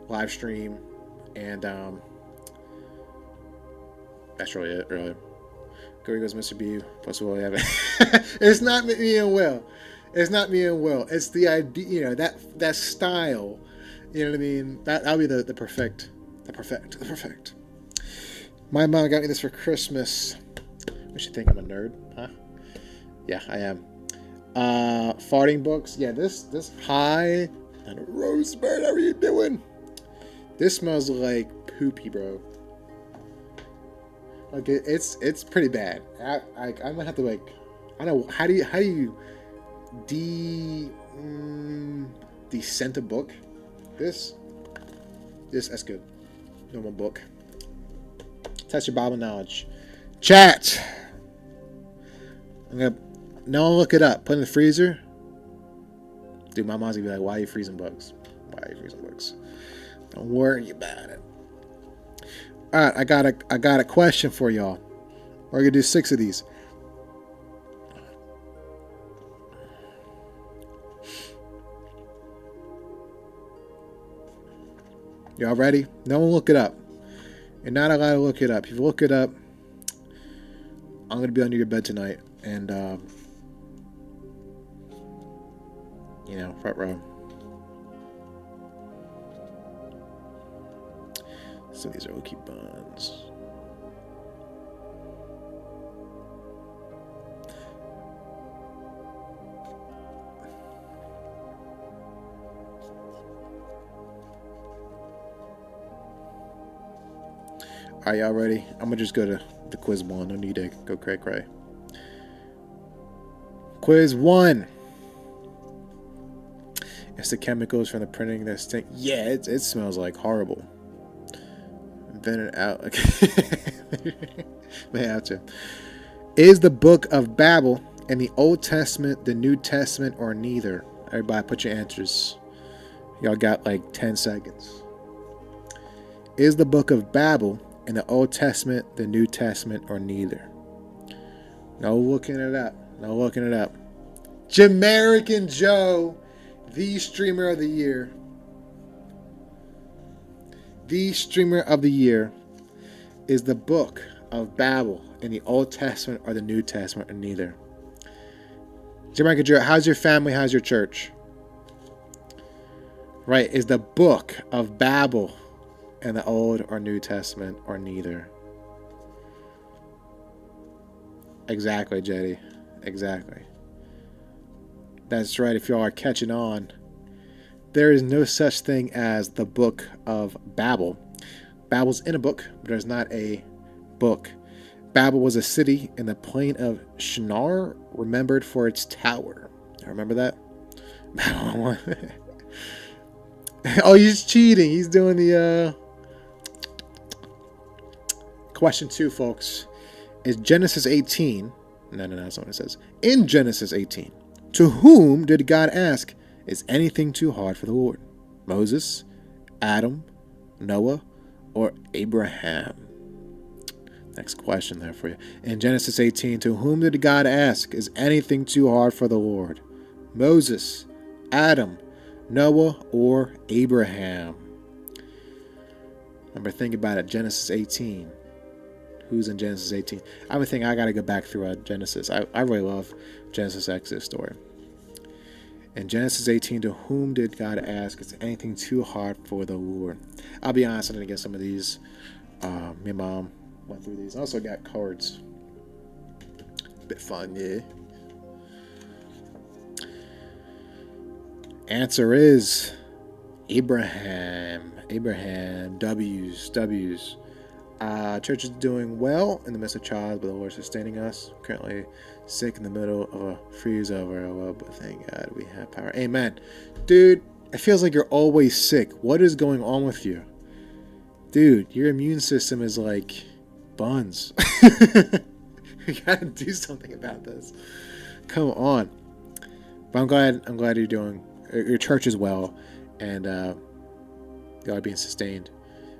live stream, and that's really it, really. Go goes Mr. B, plus Will Evan. It's not me and Will. It's not me and Will. It's the idea, you know, that style. You know what I mean? That'll be the perfect. My mom got me this for Christmas. What you think? I'm a nerd, huh? Yeah, I am. Farting books. Yeah, this high and Rosebud. How are you doing? This smells like poopy, bro. Like it's pretty bad. I might have to like. I don't know how do you descent a book? This that's good. Normal book. Test your Bible knowledge. Chat. No one look it up. Put it in the freezer. Dude, my mom's gonna be like, "Why are you freezing bugs? Why are you freezing bugs?" Don't worry about it. All right, I got a question for y'all. We're gonna do 6 of these. Y'all ready? No one look it up. You're not allowed to look it up. If you look it up, I'm gonna be under your bed tonight, and You know, front row. So these are Okie buns. All right, y'all ready? I'm gonna just go to the quiz one. No need to go cray. Quiz one. It's the chemicals from the printing that stink. Yeah, it smells like horrible. Vented out. Okay. May have to. Is the book of Babel in the Old Testament, the New Testament, or neither? Everybody put your answers. Y'all got like 10 seconds. Is the book of Babel in the Old Testament, the New Testament, or neither? No looking it up. No looking it up. Jamaican Joe, the streamer of the year. The streamer of the year. Is the book of Babel in the Old Testament or the New Testament, or neither? Jamaican Joe, how's your family? How's your church? Right, is the book of Babel in the Old or New Testament, or neither? Exactly, Jetty. Exactly. That's right, if y'all are catching on. There is no such thing as the book of Babel. Babel's in a book, but there's not a book. Babel was a city in the plain of Shinar, remembered for its tower. Remember that? Oh, he's cheating. He's doing the question 2, folks. Is Genesis 18? No, that's not what it says. In Genesis 18, to whom did God ask, is anything too hard for the Lord? Moses, Adam, Noah, or Abraham? Next question there for you. In Genesis 18, to whom did God ask, is anything too hard for the Lord? Moses, Adam, Noah, or Abraham? Remember, think about it. Genesis 18. Who's in Genesis 18? I would think I got to go back through Genesis. I really love Genesis Exodus story. In Genesis 18, to whom did God ask, is anything too hard for the Lord? I'll be honest, I didn't get some of these. Me and Mom went through these. I also got cards. Bit fun, yeah. Answer is Abraham. W's. Church is doing well in the midst of trials, but the Lord is sustaining us. Currently sick in the middle of a freeze over. Well, but thank God we have power. Amen. Dude, it feels like you're always sick. What is going on with you? Dude, your immune system is like buns. You gotta do something about this. Come on. But I'm glad you're doing, your church is well, and you are being sustained.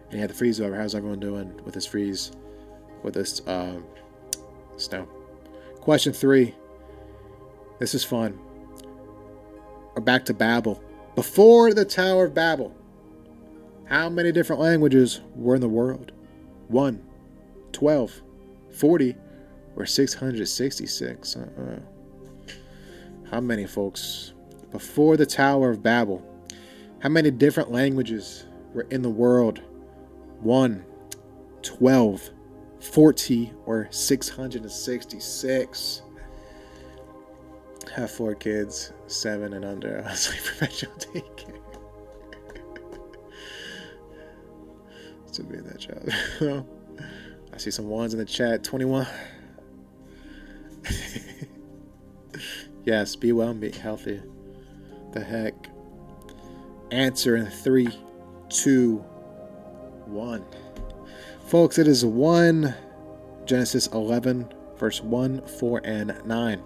And you had the freeze over. How's everyone doing with this freeze? With this snow? Question 3. This is fun. We're back to Babel. Before the Tower of Babel, how many different languages were in the world? 1, 12, 40, or 666? How many, folks? Before the Tower of Babel, how many different languages were in the world? 1, 12, 40, or 666? I have 4 kids, 7 and under. I was like professional daycare. To be in that job. I see some ones in the chat. 21. Yes, be well and be healthy. The heck. Answer in 3, 2, 1. Folks, it is 1 Genesis 11, verse 1, 4, and 9.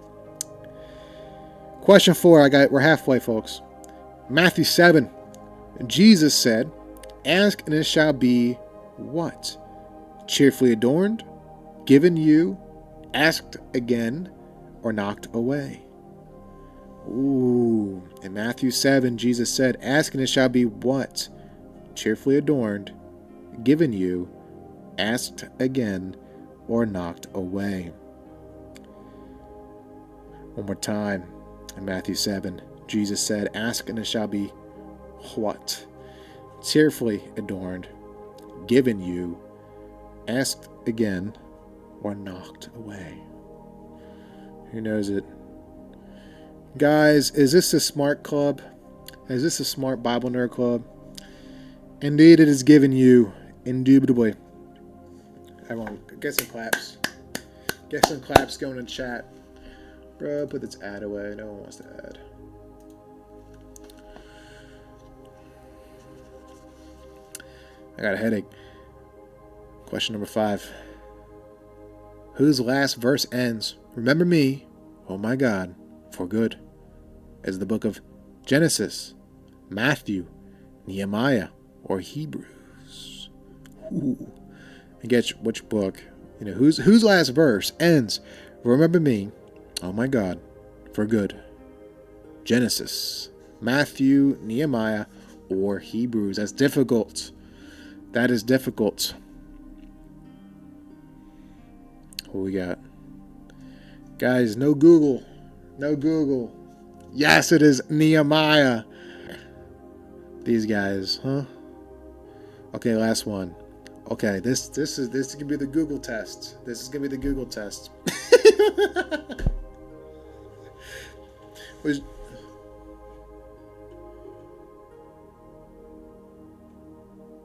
Question 4. We're halfway, folks. Matthew 7. Jesus said, ask and it shall be what? Cheerfully adorned, given you, asked again, or knocked away? Ooh. In Matthew 7, Jesus said, ask and it shall be what? Cheerfully adorned, given you, asked again, or knocked away? One more time. In Matthew 7, Jesus said, ask and it shall be what? Tearfully adorned, given you, asked again, or knocked away. Who knows it? Guys, is this a smart club? Is this a smart Bible nerd club? Indeed, it is given you, indubitably. Everyone, get some claps. Get some claps going in chat. Bro, put this ad away. No one wants to add. I got a headache. Question number 5. Whose last verse ends, remember me, oh my God, for good? Is the book of Genesis, Matthew, Nehemiah, or Hebrews? Ooh. And guess which book? You know, whose last verse ends, remember me, oh my God, for good? Genesis, Matthew, Nehemiah, or Hebrews? That's difficult. That is difficult. What we got? Guys, no Google. No Google. Yes, it is Nehemiah. These guys, huh? Okay, last one. Okay, this is gonna be the Google test. This is gonna be the Google test. There we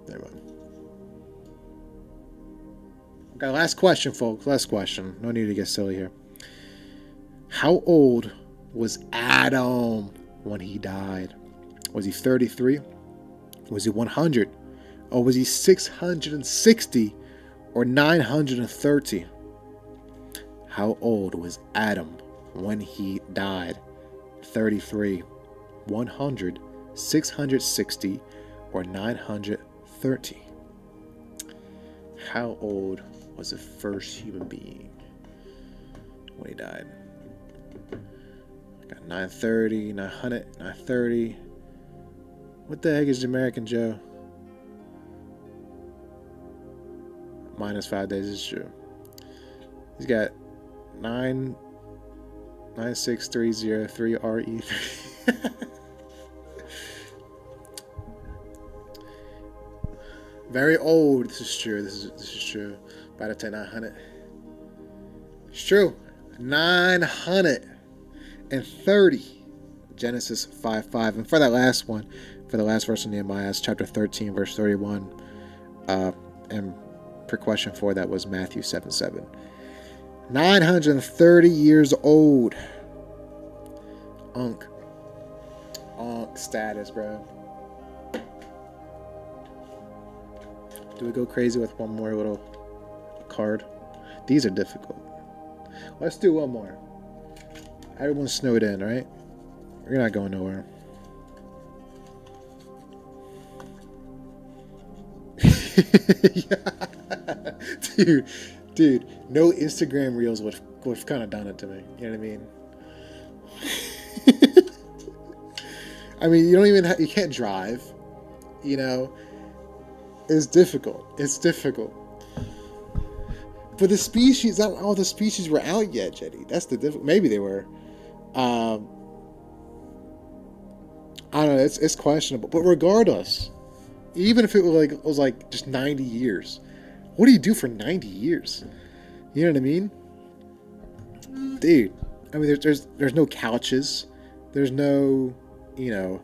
go. Okay, last question, folks. Last question. No need to get silly here. How old was Adam when he died? Was he 33? Was he 100? Or was he 660 or 930? How old was Adam when he died? 33, 100, 660, or 930? How old was the first human being when he died? I got 930, 900, 930. What the heck is American Joe? Minus 5 days is true. He's got 96303 RE3. Very old. This is true. This is true. About to 900. It's true. 930. Genesis 5:5. And for that last one, for the last verse in Nehemiah, it's chapter 13, verse 31. And per question 4, that was Matthew 7:7. 930 years old. Unk status, bro. Do we go crazy with one more little card? These are difficult. Let's do one more. Everyone's snowed in, right? We're not going nowhere. Yeah. Dude, no Instagram reels would have kind of done it to me. You know what I mean? I mean, you don't even you can't drive. You know, it's difficult. It's difficult. But the species, not all the species were out yet, Jetty. That's the difficult. Maybe they were. I don't know. It's questionable. But regardless, even if it was like just 90 years, what do you do for 90 years? You know what I mean, dude? I mean, there's no couches. There's no, you know.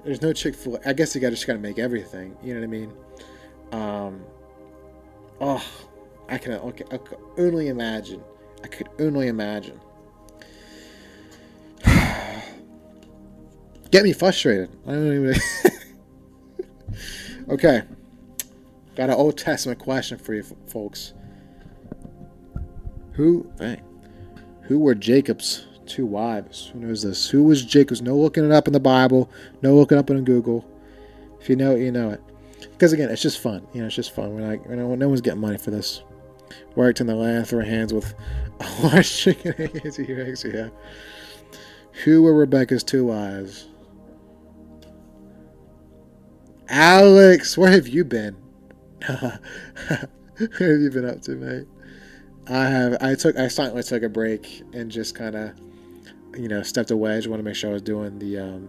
There's no Chick-fil-A. I guess you just gotta make everything. You know what I mean? I can only imagine. I could only imagine. Get me frustrated. I don't even. Okay. Got an Old Testament question for you, folks. Who were Jacob's 2 wives? Who knows this? Who was Jacob's? No looking it up in the Bible. No looking up in Google. If you know it, you know it. Because again, it's just fun. You know, it's just fun. No one's getting money for this. Worked in the land, throw hands with a large chicken eggs. Yeah. Who were Rebecca's 2 wives? Alex, where have you been? What have you been up to, mate? I silently took a break and just kind of stepped away. I just want to make sure I was doing the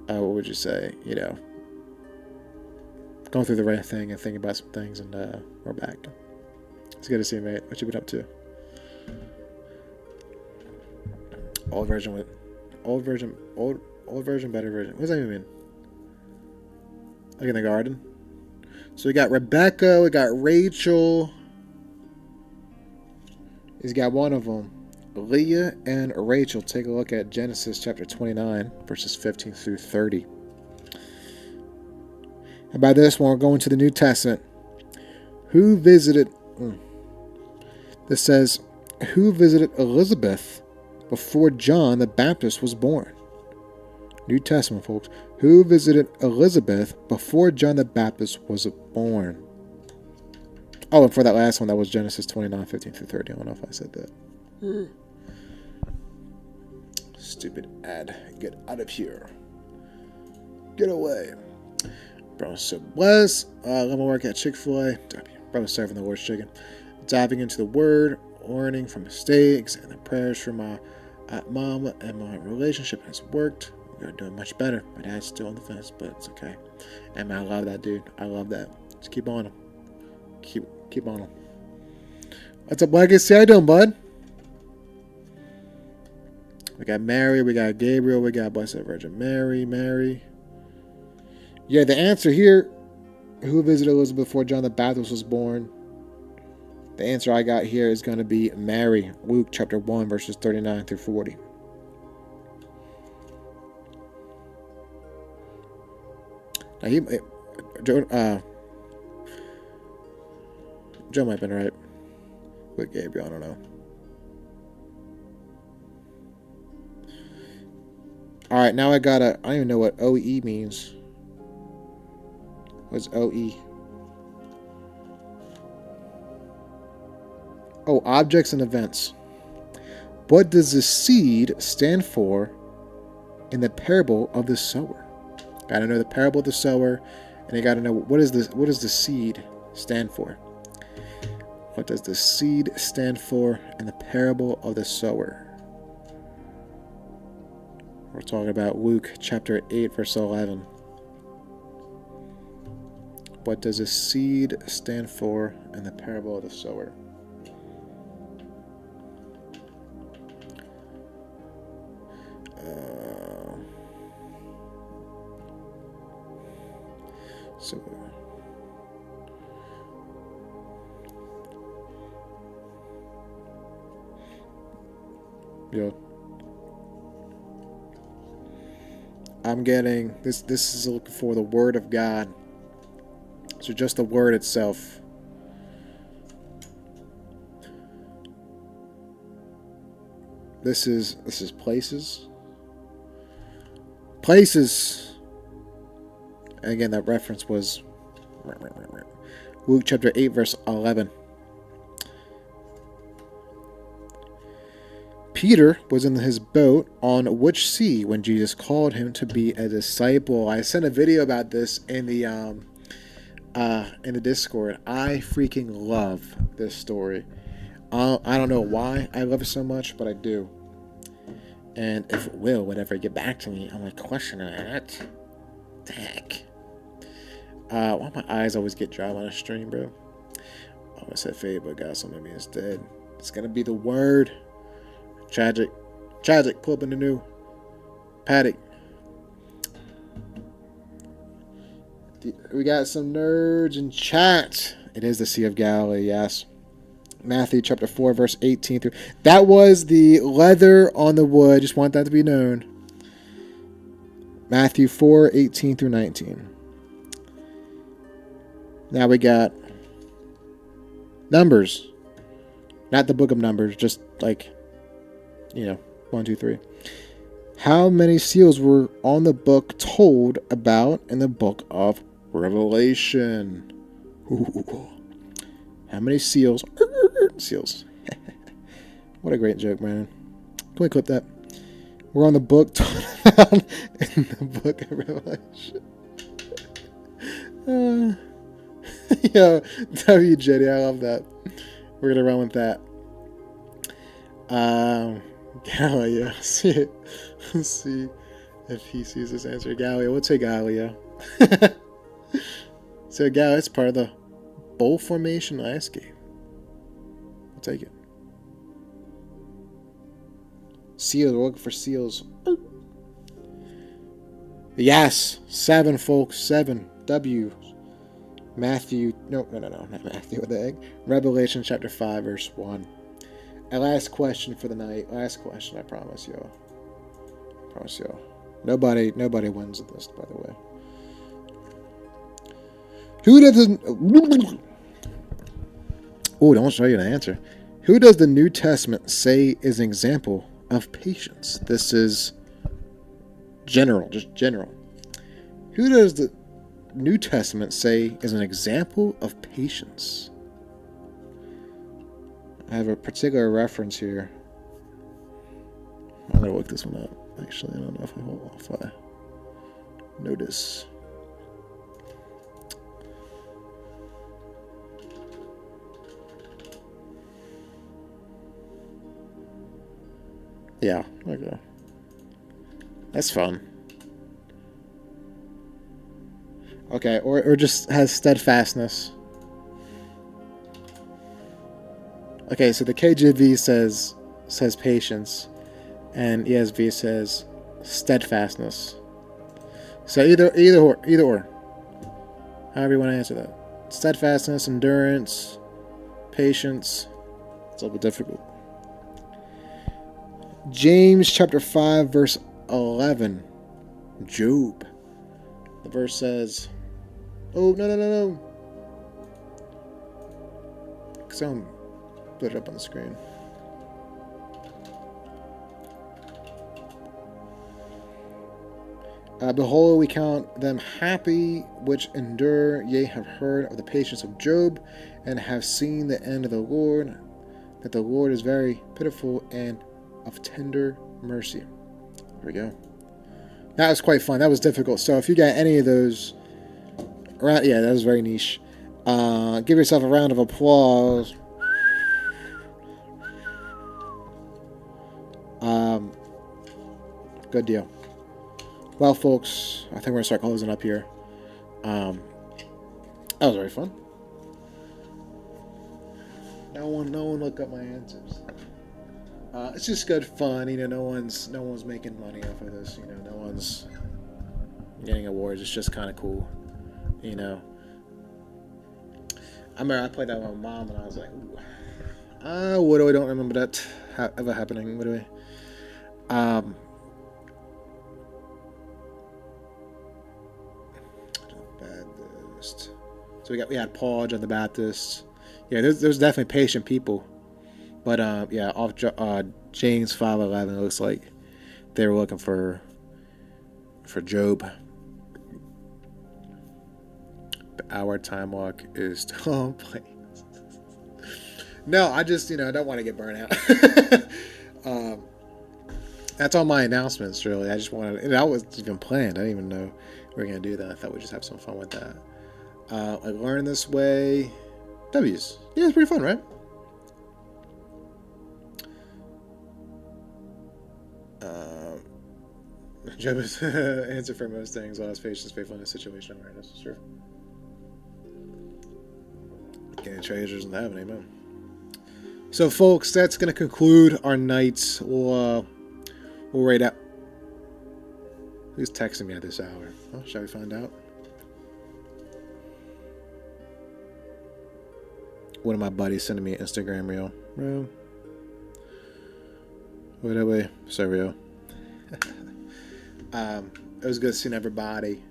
what would you say? Going through the right thing and thinking about some things, and we're back. It's good to see you, mate. What you been up to? Old version, better version. What does that even mean? Like in the garden. So we got Rebecca, we got Rachel. He's got one of them. Leah and Rachel. Take a look at Genesis chapter 29, verses 15 through 30. And by this one, we're going to the New Testament. Who visited... This says, who visited Elizabeth before John the Baptist was born? New Testament, folks. Who visited Elizabeth before John the Baptist was born? Oh, and for that last one, that was Genesis 29, 15 through 30. I don't know if I said that. Stupid ad. Get out of here. Get away. Bro, so was let me work at Chick-fil-A. Bro, serving the Lord's chicken. Diving into the Word, learning from mistakes, and the prayers for my mom and my relationship has worked. We're doing much better. My dad's still on the fence, but it's okay. And man, I love that dude. I love that. Just keep on him. Keep on him. What's up, Legacy? How you doing, bud? We got Mary. We got Gabriel. We got Blessed Virgin Mary. Yeah, the answer here, who visited Elizabeth before John the Baptist was born? The answer I got here is going to be Mary. Luke chapter 1, verses 39 through 40. Now Joe might have been right. With Gabriel, I don't know. Alright, now I don't even know what OE means. What's OE? Oh, objects and events. What does the seed stand for in the parable of the sower? Gotta know the parable of the sower, and you gotta know what does the seed stand for? What does the seed stand for in the parable of the sower? We're talking about Luke chapter 8, verse 11. What does the seed stand for in the parable of the sower? I'm getting this. This is looking for the Word of God. So just the Word itself. This is places. Places. And again, that reference was Luke chapter 8, verse 11. Peter was in his boat on which sea when Jesus called him to be a disciple? I sent a video about this in the Discord. I freaking love this story. I don't know why I love it so much, but I do. And if it will, whenever get back to me, I'm like questioning it. The heck? Why my eyes always get dry on a stream, bro? I almost said fade, but got something instead. It's gonna be the Word. Tragic. Pull up in the new paddock. We got some nerds in chat. It is the Sea of Galilee, yes. Matthew chapter 4, verse 18 through. That was the leather on the wood. Just want that to be known. Matthew 4, 18 through 19. Now we got Numbers. Not the book of Numbers, just like, 1, 2, 3. How many seals were on the book told about in the book of Revelation? Ooh. How many seals? Seals. What a great joke, man. Can we clip that? We're on the book told about in the book of Revelation. Yo, WJD, I love that. We're gonna run with that. Galileo. See, see if he sees this answer. Galileo. We'll take Galileo. So Galileo, it's part of the bowl formation landscape. We'll take it. Seals. We're looking for seals. Yes, 7, folks. 7. W. Matthew. No, not Matthew with the egg. Revelation chapter 5, verse 1. And last question for the night. Last question, I promise y'all. Nobody wins at this, by the way. Who doesn't? Oh, don't show you the answer. Who does the New Testament say is an example of patience? This is general, just general. Who does the New Testament say is an example of patience? I have a particular reference here. I'm gonna look this one up. Actually, I don't know if I notice. Yeah, okay. That's fun. Okay, or just has steadfastness. Okay, so the KJV says patience, and ESV says steadfastness. So either or. However you want to answer that. Steadfastness, endurance, patience. It's a little bit difficult. James chapter 5, verse 11. Job. The verse says, oh, no. Someone put it up on the screen. Behold, we count them happy which endure, yea, have heard of the patience of Job, and have seen the end of the Lord, that the Lord is very pitiful and of tender mercy. There we go. That was quite fun. That was difficult. So if you got any of those, yeah, that was very niche. Give yourself a round of applause. Good deal. Well, folks, I think we're gonna start closing up here. That was very fun. No one look up my answers. It's just good fun, no one's making money off of this, no one's getting awards. It's just kind of cool, I remember I played that with my mom, and I was like, what do I don't remember that ever happening. What do I? Baptist. So we had Paul, John the Baptist. Yeah, there's definitely patient people. But yeah, off James 5:11, it looks like they were looking for Job. But our time walk is still on place. No, I just I don't want to get burnt out. That's all my announcements, really. I just wanted, that was even planned. I didn't even know we were gonna do that. I thought we'd just have some fun with that. I learned this way. W's. Yeah, it's pretty fun, right? Job is answer for most things. Lost patience, faithfulness, situational awareness. Sure. Getting treasures in heaven, amen. So, folks, that's going to conclude our nights. We'll rate out. Who's texting me at this hour? Oh, shall we find out? One of my buddies sending me an Instagram reel. Bro. Wait, away. Sorry, Rio. It was good seeing everybody.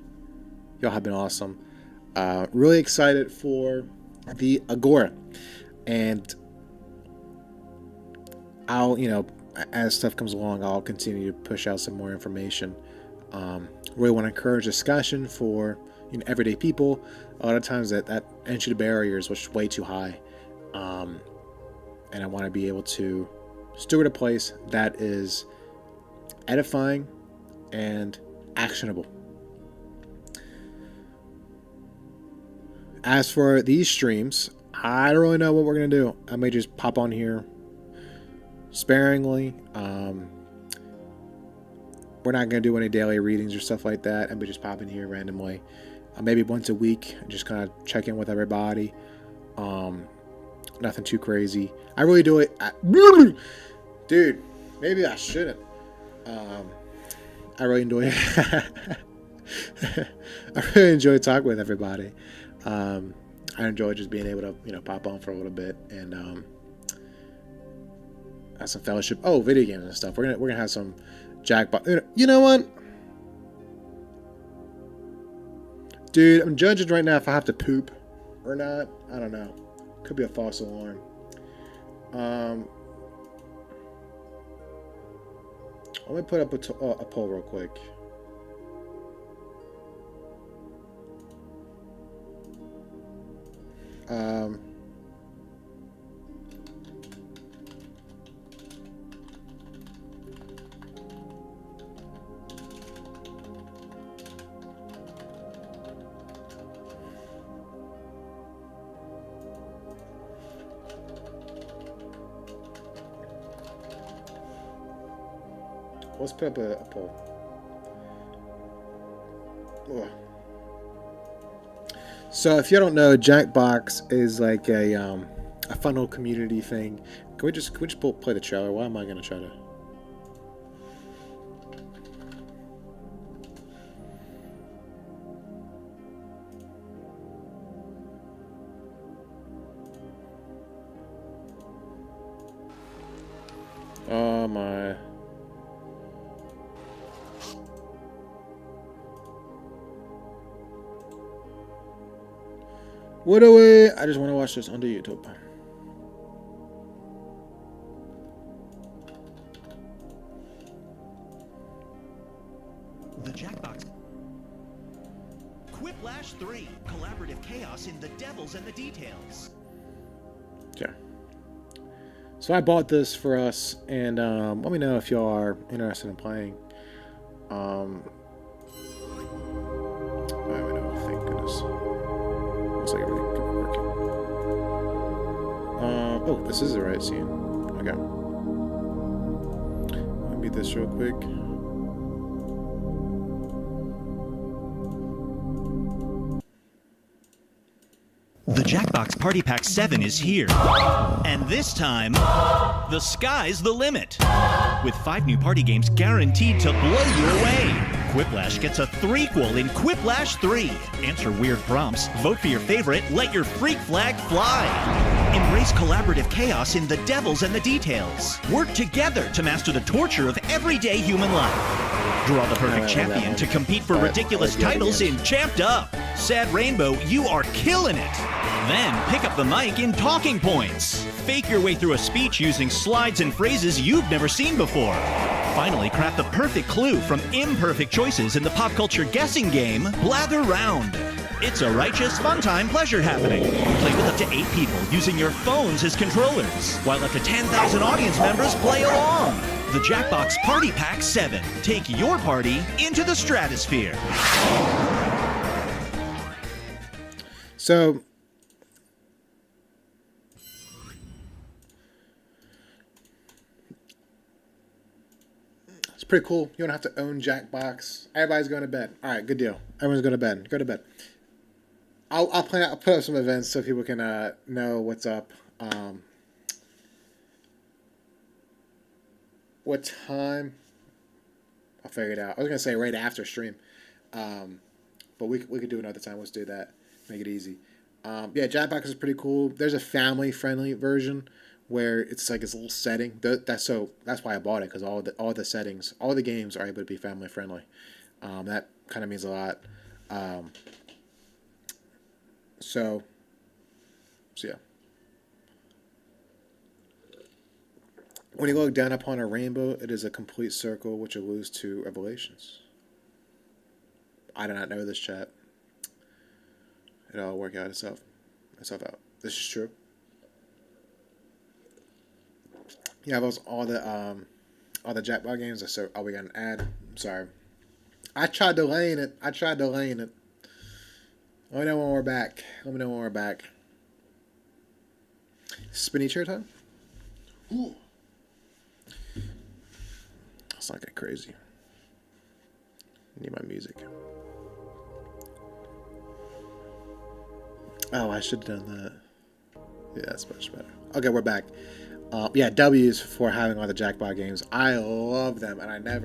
Y'all have been awesome. Really excited for the AGORA. And I'll, as stuff comes along, I'll continue to push out some more information. Really want to encourage discussion for everyday people. A lot of times that entry barrier is just way too high. And I want to be able to steward a place that is edifying and actionable. As for these streams, I don't really know what we're going to do. I may just pop on here, sparingly. We're not going to do any daily readings or stuff like that. And we just pop in here randomly. Maybe once a week, just kind of check in with everybody. Nothing too crazy. I really do it. Dude, maybe I shouldn't. I really enjoy I really enjoy talking with everybody. I enjoy just being able to, pop on for a little bit and have some fellowship. Oh, video games and stuff. We're gonna have some jackpot. You know what, dude? I'm judging right now if I have to poop or not. I don't know. Could be a false alarm. Let me put up a poll real quick. Let's put up a poll. Ugh. So if you don't know, Jackbox is like a funnel community thing. Can we just play the trailer? Why am I gonna try to? Oh my. What do we? I just want to watch this on the YouTube. The Jackbox. Quiplash 3. Collaborative chaos in the devils and the details. Yeah. So I bought this for us, and let me know if y'all are interested in playing. I don't know. Thank goodness. Looks like everything could be working. Oh, this is the right scene. Okay. Let me beat this real quick. The Jackbox Party Pack 7 is here. And this time, the sky's the limit. With 5 new party games guaranteed to blow you away. Quiplash gets a threequel in Quiplash 3. Answer weird prompts, vote for your favorite, let your freak flag fly. Embrace collaborative chaos in the devils and the details. Work together to master the torture of everyday human life. Draw the perfect champion to compete for ridiculous titles in Champed Up. Sad Rainbow, you are killing it. Then pick up the mic in Talking Points. Fake your way through a speech using slides and phrases you've never seen before. Finally, craft the perfect clue from imperfect choices in the pop culture guessing game, Blather Round. It's a righteous, fun time pleasure happening. Play with up to 8 people using your phones as controllers, while up to 10,000 audience members play along. The Jackbox Party Pack 7. Take your party into the stratosphere. So, it's pretty cool. You don't have to own Jackbox. Everybody's going to bed. All right, good deal. Everyone's going to bed. Go to bed. I'll put up some events so people can know what's up. What time? I'll figure it out. I was gonna say right after stream, but we could do another time. Let's do that. Make it easy. Yeah, Jackbox is pretty cool. There's a family-friendly version where it's like this little setting. That's why I bought it, because all the settings, all the games are able to be family-friendly. That kind of means a lot. So yeah. When you look down upon a rainbow, it is a complete circle which alludes to Revelations. I do not know this, chat. It'll work out itself out. This is true. Yeah, those all the Jackpot games. So we got an ad. I'm sorry. I tried delaying it. Let me know when we're back. Spinny chair time. Ooh. Let's not get crazy. I need my music. Oh, I should have done that. Yeah, that's much better. Okay, we're back. Yeah, W's for having all the Jackpot games. I love them, and I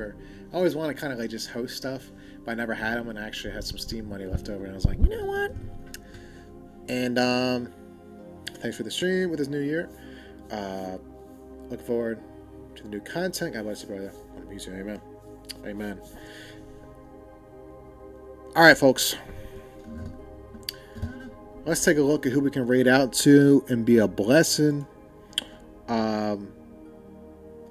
always want to kind of like just host stuff, but I never had them, and I actually had some Steam money left over, and I was like, you know what? And thanks for the stream with this new year. Looking forward to the new content. God bless you, brother. Amen. Amen. All right, folks. Let's take a look at who we can raid out to and be a blessing.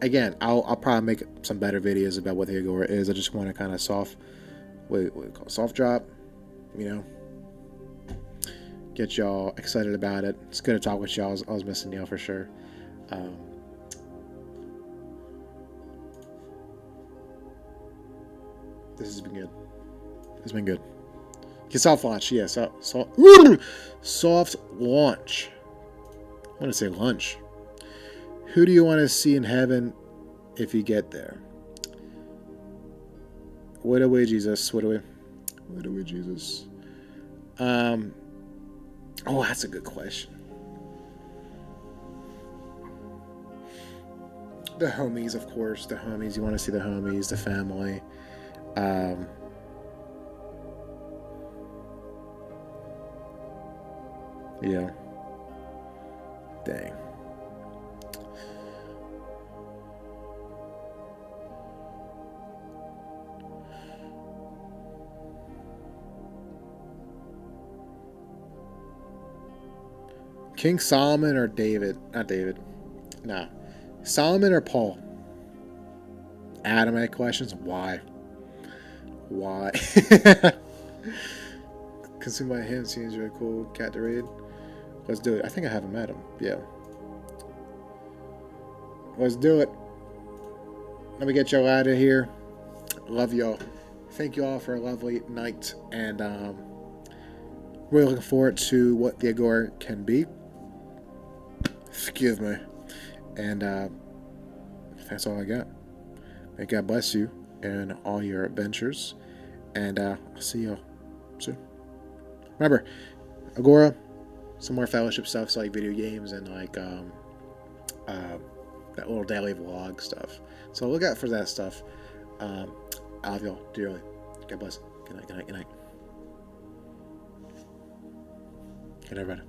Again, I'll probably make some better videos about what the Agora is. I just want to kind of soft drop, you know, get y'all excited about it. It's good to talk with y'all. I was missing y'all for sure. This has been good. It's been good. Get soft launch, yeah. Soft launch. I want to say lunch. Who do you want to see in heaven if you get there? What away, Jesus? What away, Jesus? Oh, that's a good question. The homies, of course. The homies. You want to see the homies, the family. Yeah. Dang. King Solomon or David? Not David. No. Solomon or Paul? Adam had questions. Why? Consumed by him seems really cool. Cat to raid. Let's do it. I think I haven't met him. Yeah. Let's do it. Let me get y'all out of here. Love y'all. Thank you all for a lovely night. And really looking forward to what the Agora can be. Excuse me. And that's all I got. May God bless you in all your adventures. And I'll see y'all soon. Remember, Agora, some more fellowship stuff, so like video games and like that little daily vlog stuff. So look out for that stuff. I love y'all dearly. God bless. Good night, good night, good night. Good night, everybody.